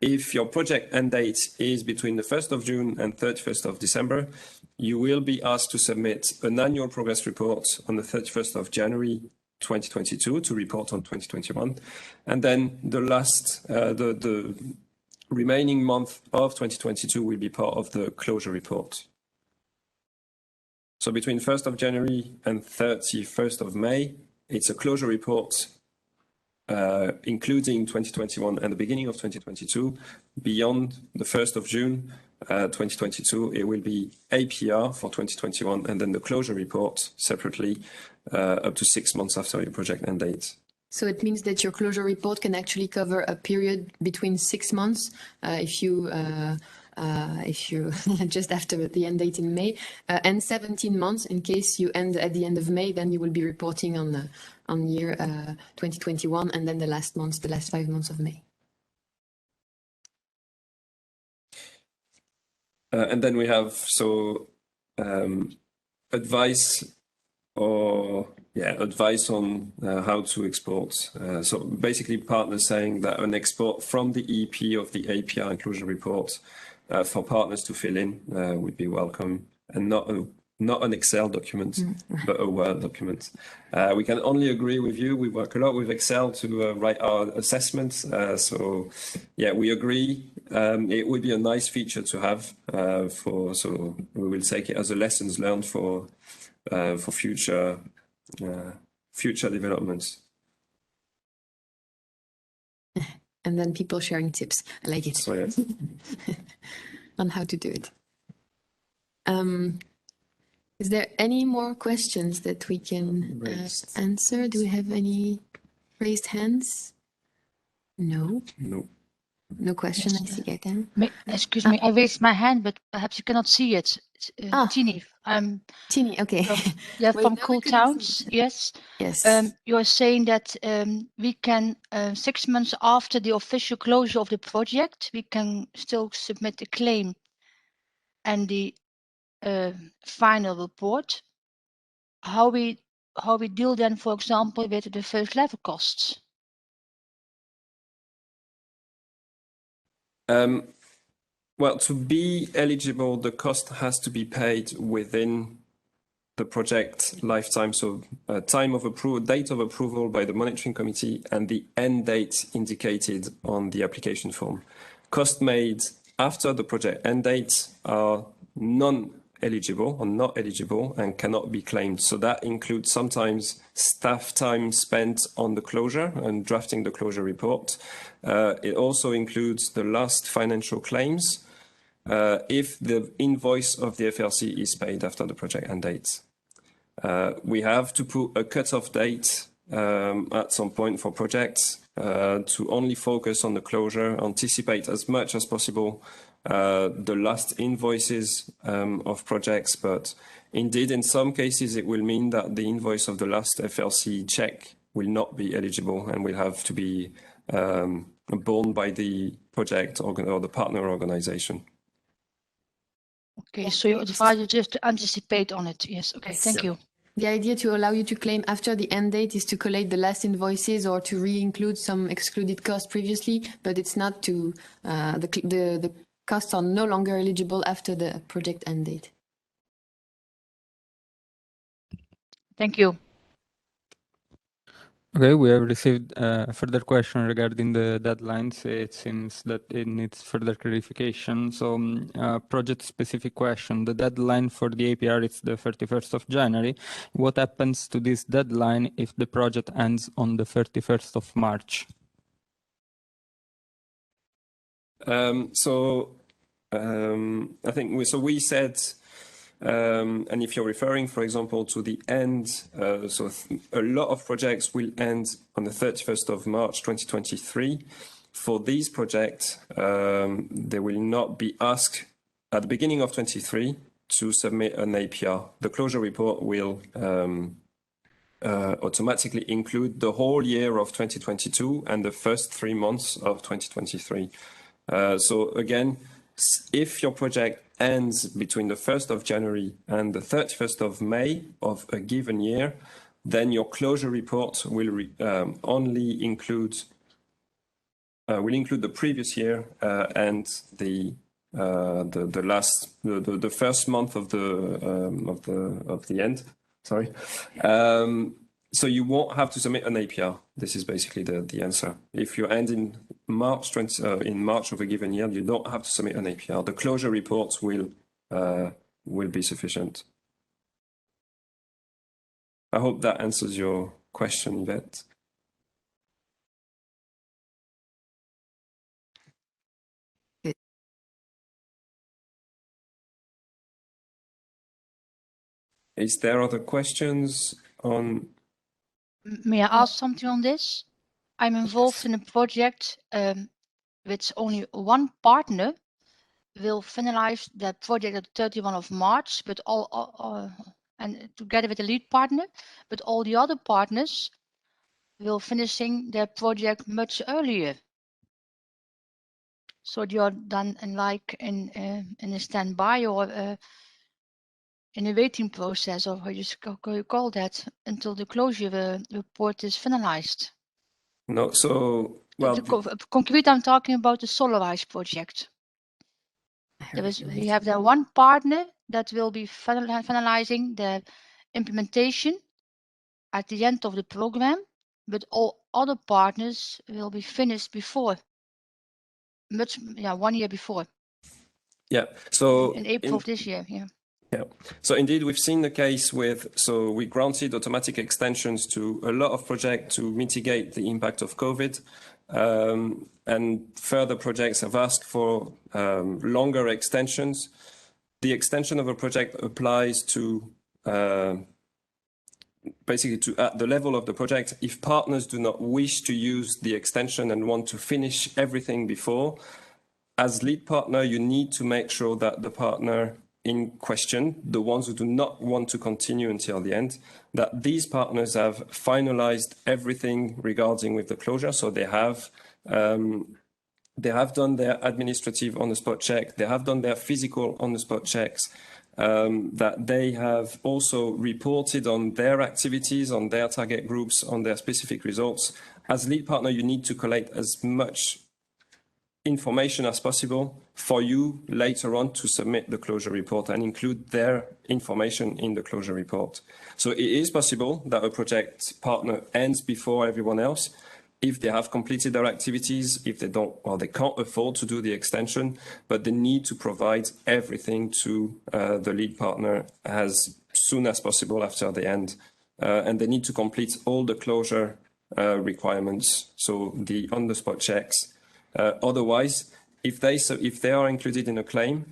If your project end date is between the 1st of June and 31st of December, you will be asked to submit an annual progress report on the 31st of January 2022 to report on 2021, and then the last the remaining month of 2022 will be part of the closure report. So between 1st of January and 31st of May, it's a closure report, including 2021 and the beginning of 2022. Beyond the 1st of June 2022, it will be APR for 2021 and then the closure report separately up to 6 months after your project end date. So it means that your closure report can actually cover a period between 6 months if you just after the end date in May, and 17 months in case you end at the end of May. Then you will be reporting on year 2021 and then the last 5 months of May. And then we have advice on how to export. So basically partners saying that an export from the EP of the APR inclusion report for partners to fill in would be welcome, and not an Excel document, but a Word document. We can only agree with you. We work a lot with Excel to write our assessments. So yeah, we agree. It would be a nice feature to have so we will take it as a lessons learned for future developments. And then people sharing tips. I like it. So, yeah. On how to do it. Is there any more questions that we can answer? Do we have any raised hands? No. No. No question. I see Gaëtan. Excuse me, I raised my hand, but perhaps you cannot see it. Tini, Tini, okay. Yeah, Well, from now we Cool couldn't Towns, see. yes. Yes. You are saying that we can, 6 months after the official closure of the project, we can still submit a claim and the final report. How we deal then, for example, with the first level costs? Well, to be eligible, the cost has to be paid within the project lifetime. So time of approval, date of approval by the monitoring committee, and the end date indicated on the application form. Costs made after the project end date are non-eligible or not eligible and cannot be claimed. So that includes sometimes staff time spent on the closure and drafting the closure report. It also includes the last financial claims. if the invoice of the FLC is paid after the project end date. We have to put a cutoff date at some point for projects to only focus on the closure, anticipate as much as possible the last invoices of projects. But indeed, in some cases, it will mean that the invoice of the last FLC check will not be eligible and will have to be borne by the project or the partner organization. Okay, so you advise you just to anticipate on it. Yes, okay, thank you. The idea to allow you to claim after the end date is to collate the last invoices or to re-include some excluded costs previously, but it's not to, the costs are no longer eligible after the project end date. Thank you. Okay, we have received a further question regarding the deadlines. It seems that it needs further clarification. So, project-specific question. The deadline for the APR is the 31st of January. What happens to this deadline if the project ends on the 31st of March? I think we said, and if you're referring, for example, to the end, a lot of projects will end on the 31st of March 2023. For these projects, they will not be asked at the beginning of 23 to submit an APR. The closure report will automatically include the whole year of 2022 and the first 3 months of 2023. So again, if your project ends between the 1st of January and the 31st of May of a given year, then your closure report will only include the previous year and the first month of the end. Sorry. So you won't have to submit an APR. This is basically the answer. If you end in March of a given year, you don't have to submit an APR. The closure reports will be sufficient. I hope that answers your question, Yvette. Is there other questions on? May I ask something on this? I'm involved in a project with only one partner will finalize that project at 31 of March, but and together with the lead partner, but all the other partners will finishing their project much earlier. So you're done in a standby or in a waiting process, or how you call that, until the closure report is finalized. No, so well, concrete, I'm talking about the Solarize project. We have there one partner that will be finalizing the implementation at the end of the program, but all other partners will be finished before, 1 year before. Yeah. So in April of this year. Yeah. Yeah. So indeed, we've seen the case we granted automatic extensions to a lot of projects to mitigate the impact of COVID. And further projects have asked for longer extensions. The extension of a project applies to basically at the level of the project. If partners do not wish to use the extension and want to finish everything before, as lead partner, you need to make sure that the partner in question, the ones who do not want to continue until the end, that these partners have finalized everything regarding with the closure. So they have done their administrative on-the-spot check, they have done their physical on-the-spot checks, that they have also reported on their activities, on their target groups, on their specific results. As lead partner, you need to collate as much information as possible for you later on to submit the closure report and include their information in the closure report. So it is possible that a project partner ends before everyone else if they have completed their activities, if they don't, or they can't afford to do the extension, but they need to provide everything to the lead partner as soon as possible after the end. And they need to complete all the closure requirements, so the on-the-spot checks. Otherwise, if they are included in a claim,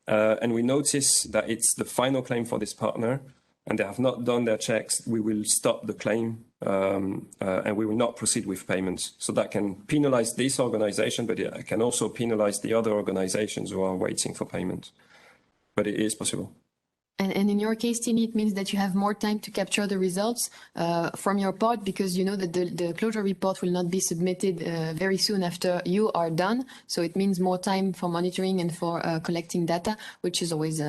and we notice that it's the final claim for this partner, and they have not done their checks, we will stop the claim and we will not proceed with payments. So that can penalize this organization, but it can also penalize the other organizations who are waiting for payment. But it is possible. And in your case, Tini, it means that you have more time to capture the results from your part, because you know that the closure report will not be submitted very soon after you are done. So it means more time for monitoring and for collecting data, which is always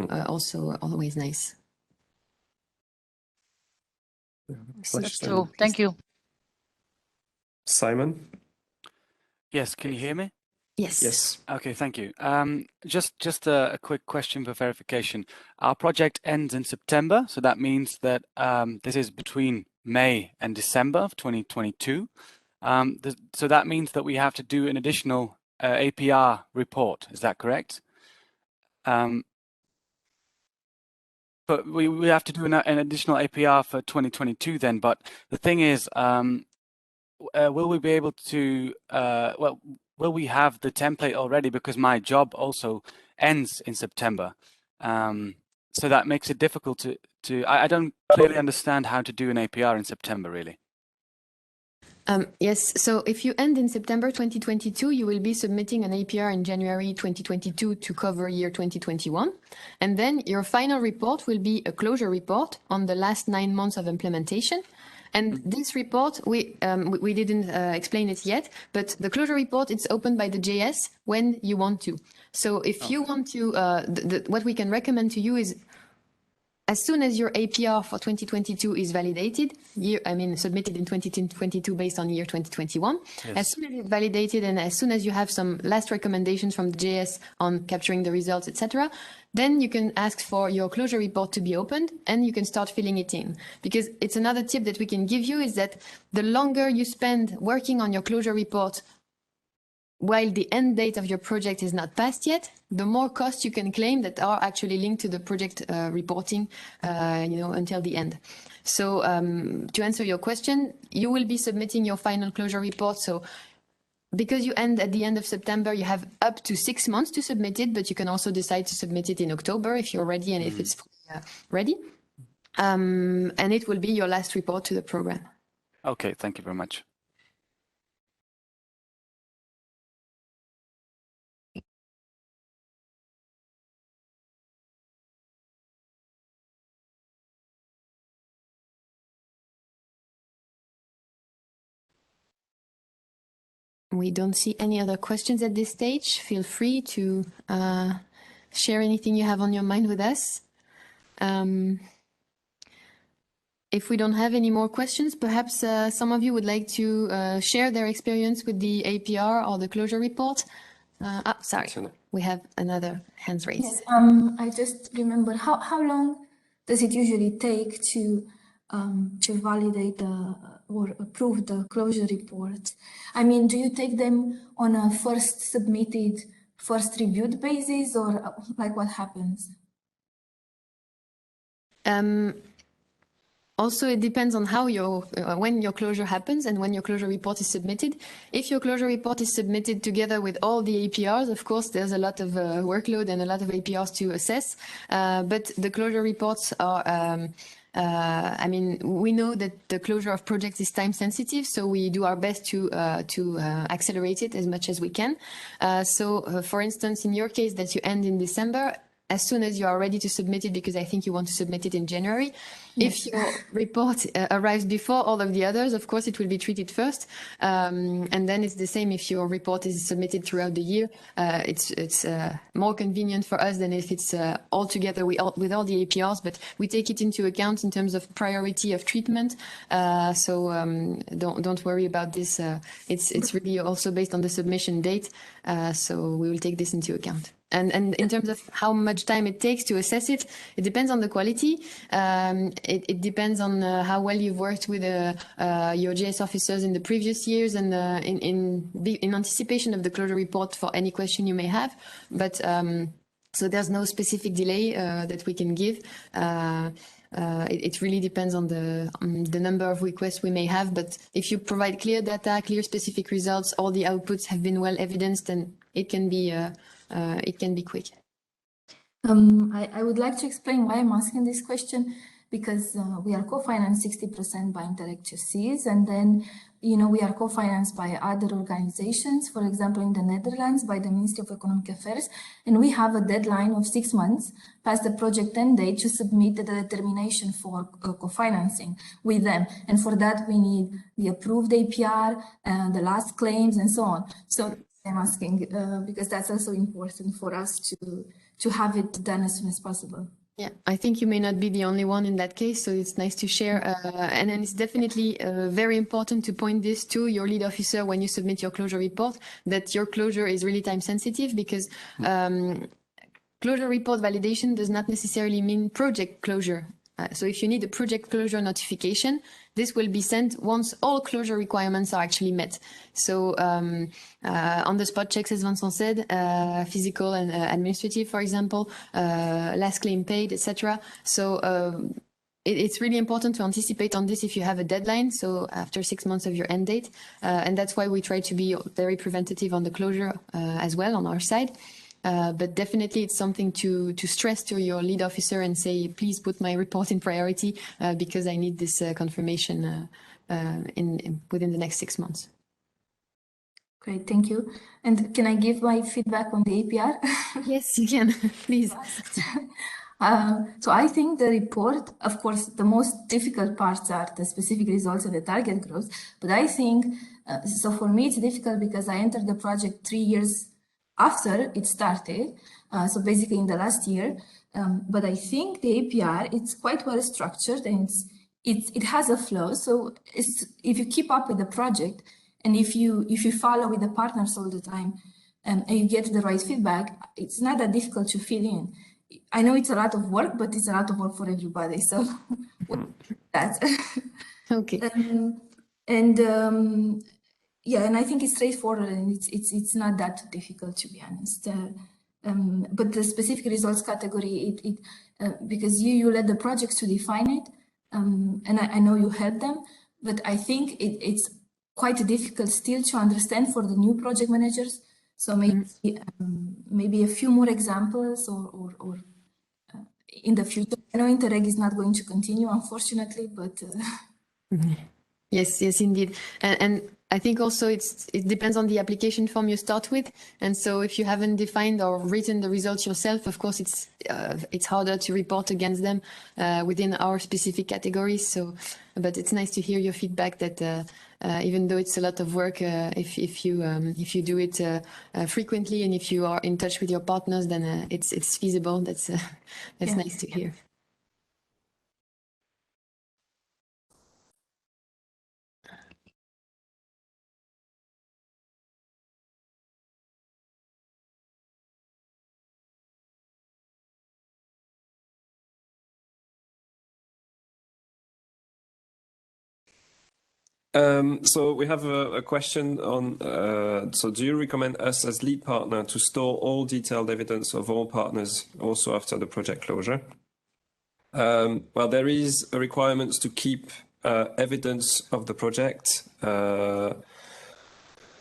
also always nice. That's true. Thank you. Simon? Yes, can you hear me? Yes. Yes. Okay, thank you. Just a quick question for verification. Our project ends in September, so that means that this is between May and December of 2022. So that means that we have to do an additional APR report. Is that correct? But we have to do an additional APR for 2022 then. But the thing is, will we be able to? Will we have the template already? Because my job also ends in September, so that makes it difficult to. I don't clearly understand how to do an APR in September, really. Yes, so if you end in September 2022, you will be submitting an APR in January 2022 to cover year 2021. And then your final report will be a closure report on the last 9 months of implementation. And this report, we didn't explain it yet, but the closure report, it's opened by the JS when you want to. So if you want to, what we can recommend to you is, as soon as your APR for 2022 is validated, submitted in 2022 based on year 2021, yes. As soon as it's validated and as soon as you have some last recommendations from the JS on capturing the results, etc., then you can ask for your closure report to be opened and you can start filling it in. Because it's another tip that we can give you is that the longer you spend working on your closure report while the end date of your project is not passed yet, the more costs you can claim that are actually linked to the project reporting, until the end. So to answer your question, you will be submitting your final closure report. So because you end at the end of September, you have up to 6 months to submit it, but you can also decide to submit it in October if you're ready and if it's ready. And it will be your last report to the program. Okay, thank you very much. We don't see any other questions at this stage. Feel free to share anything you have on your mind with us. If we don't have any more questions, perhaps some of you would like to share their experience with the APR or the closure report. Sorry, we have another hands raised. Yes, I just remember, how long does it usually take to validate or approve the closure report? I mean, do you take them on a first submitted, first reviewed basis, or like what happens? Also, it depends on how when your closure happens and when your closure report is submitted. If your closure report is submitted together with all the APRs, of course, there's a lot of workload and a lot of APRs to assess. But the closure reports are, we know that the closure of projects is time sensitive, so we do our best to accelerate it as much as we can. For instance, in your case that you end in December, as soon as you are ready to submit it, because I think you want to submit it in January. Yes. If your report arrives before all of the others, of course, it will be treated first. And then it's the same if your report is submitted throughout the year. It's more convenient for us than if it's all together with all the APRs, but we take it into account in terms of priority of treatment. Don't worry about this. It's really also based on the submission date. So we will take this into account. And in terms of how much time it takes to assess it, it depends on the quality. It depends on how well you've worked with your JS officers in the previous years and in anticipation of the closure report for any question you may have. But so there's no specific delay that we can give. it really depends on the number of requests we may have. But if you provide clear data, clear specific results, all the outputs have been well evidenced, then it can be quick. I would like to explain why I'm asking this question, because we are co-financed 60% by Interreg to Seas, and then, you know, we are co-financed by other organizations, for example, in the Netherlands by the Ministry of Economic Affairs, and we have a deadline of 6 months past the project end date to submit the determination for co-financing with them. And for that, we need the approved APR, the last claims, and so on. So I'm asking because that's also important for us to have it done as soon as possible. Yeah, I think you may not be the only one in that case, so it's nice to share. And then it's definitely very important to point this to your lead officer when you submit your closure report, that your closure is really time sensitive, because closure report validation does not necessarily mean project closure. So if you need a project closure notification, this will be sent once all closure requirements are actually met. So on the spot checks, as Vincent said, physical and administrative, for example, last claim paid, etc. So it's really important to anticipate on this if you have a deadline, so after 6 months of your end date. And that's why we try to be very preventative on the closure as well on our side. But definitely it's something to stress to your lead officer and say, please put my report in priority because I need this confirmation within the next 6 months. Great, thank you. And can I give my feedback on the APR? Yes, you can, please. So I think the report, of course, the most difficult parts are the specific results and the target growth. But I think, so for me, it's difficult because I entered the project 3 years after it started, so basically in the last year. But I think the APR, it's quite well structured and it has a flow. So if you keep up with the project and if you follow with the partners all the time and you get the right feedback, it's not that difficult to fill in. I know it's a lot of work, but it's a lot of work for everybody. So that's okay. Yeah, and I think it's straightforward and it's not that difficult, to be honest. But the specific results category, because you let the projects to define it, and I know you help them, but I think it's quite difficult still to understand for the new project managers. So maybe a few more examples or in the future. I know Interreg is not going to continue, unfortunately, but Yes, indeed. And I think also it depends on the application form you start with. And so if you haven't defined or written the results yourself, of course, it's harder to report against them within our specific categories. So, but it's nice to hear your feedback that even though it's a lot of work, if you do it frequently and if you are in touch with your partners, then it's feasible. That's nice to hear. So we have a question on, so do you recommend us as lead partner to store all detailed evidence of all partners also after the project closure? Well, there is a requirement to keep evidence of the project. I'm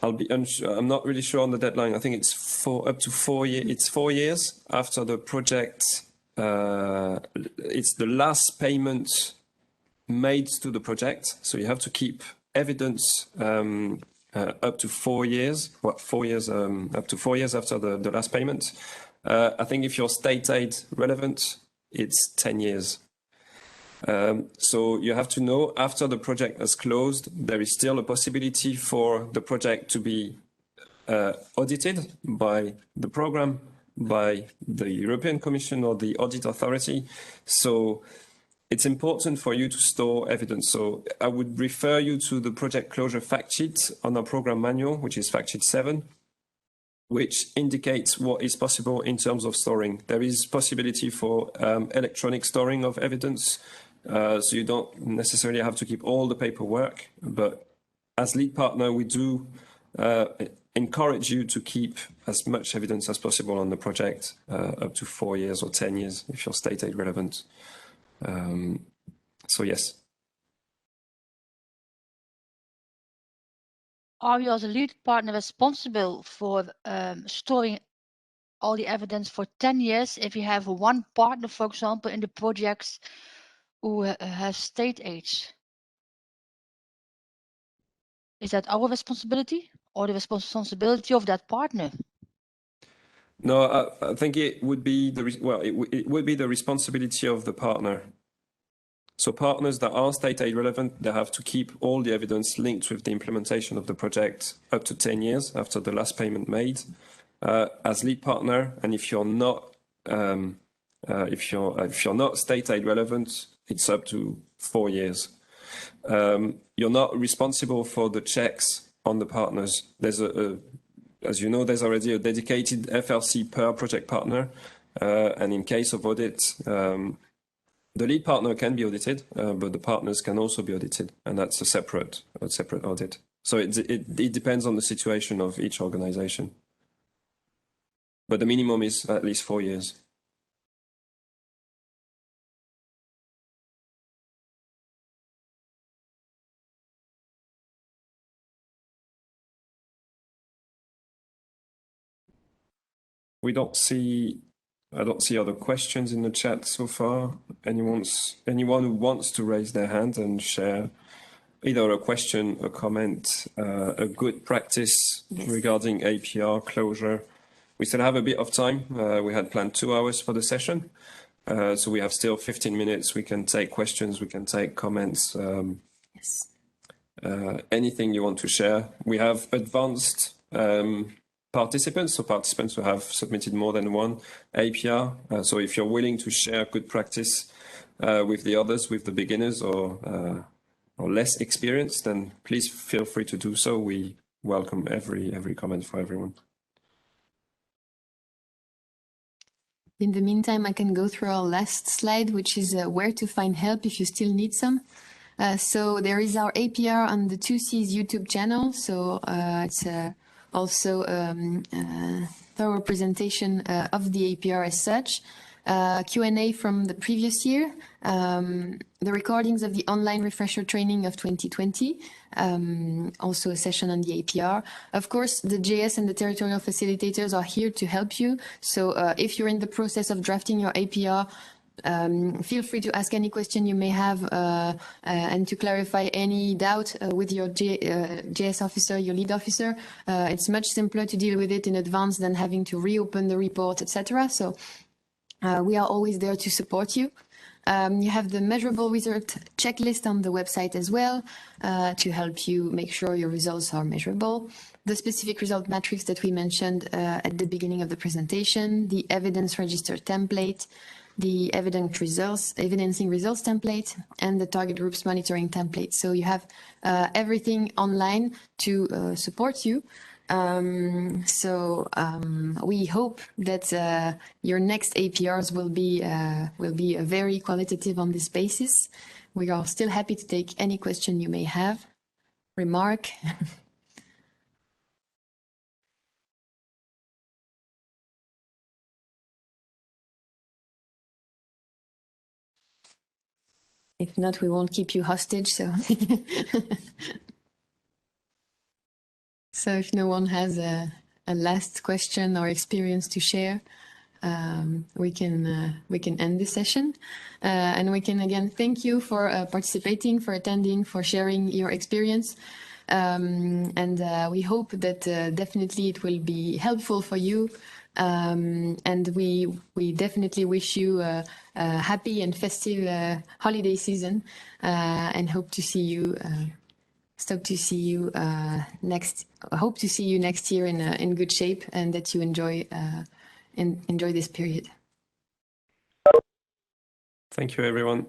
not really sure on the deadline. I think it's up to 4 years. It's 4 years after the project. It's the last payment made to the project. So you have to keep evidence up to 4 years. Up to 4 years after the last payment. I think if you're state aid relevant, it's 10 years. So you have to know after the project has closed, there is still a possibility for the project to be audited by the program, by the European Commission or the audit authority. So it's important for you to store evidence. So I would refer you to the project closure fact sheet on our program manual, which is fact sheet 7, which indicates what is possible in terms of storing. There is possibility for electronic storing of evidence. So you don't necessarily have to keep all the paperwork, but as lead partner, we do encourage you to keep as much evidence as possible on the project, up to 4 years or 10 years if you're state aid relevant. So yes. Are you as a lead partner responsible for storing all the evidence for 10 years if you have one partner, for example, in the projects who has state aids? Is that our responsibility or the responsibility of that partner? No, I think it would be it would be the responsibility of the partner. So partners that are state aid relevant, they have to keep all the evidence linked with the implementation of the project up to 10 years after the last payment made. As lead partner, and if you're not state aid relevant, it's up to 4 years. You're not responsible for the checks on the partners. There's as you know, there's already a dedicated FLC per project partner, and in case of audit, the lead partner can be audited, but the partners can also be audited, and that's a separate audit. So it depends on the situation of each organization. But the minimum is at least 4 years. I don't see other questions in the chat so far. Anyone who wants to raise their hand and share either a question, a comment, a good practice regarding APR closure. We still have a bit of time. We had planned 2 hours for the session. So we have still 15 minutes. We can take questions, we can take comments. Anything you want to share. We have advanced participants, so participants who have submitted more than one APR. So if you're willing to share good practice with the others, with the beginners or less experienced, then please feel free to do so. We welcome every comment for everyone. In the meantime, I can go through our last slide, which is where to find help if you still need some. So there is our APR on the 2Cs YouTube channel. So it's also a thorough presentation of the APR as such. Q&A from the previous year, the recordings of the online refresher training of 2020, also a session on the APR. Of course, the JS and the territorial facilitators are here to help you. So if you're in the process of drafting your APR, feel free to ask any question you may have and to clarify any doubt with your JS officer, your lead officer. It's much simpler to deal with it in advance than having to reopen the report, etc. So we are always there to support you. You have the measurable result checklist on the website as well to help you make sure your results are measurable. The specific result matrix that we mentioned at the beginning of the presentation, the evidence register template, the evidencing results template, and the target groups monitoring template. So you have everything online to support you. We hope that your next APRs will be very qualitative on this basis. We are still happy to take any question you may have, remark. If not, we won't keep you hostage. So, so if no one has a last question or experience to share, we can end this session, and we can again thank you for participating, for attending, for sharing your experience, and we hope that definitely it will be helpful for you. And we definitely wish you a happy and festive holiday season, and hope to see you. Hope to see you next year in good shape, and that you enjoy this period. Thank you, everyone.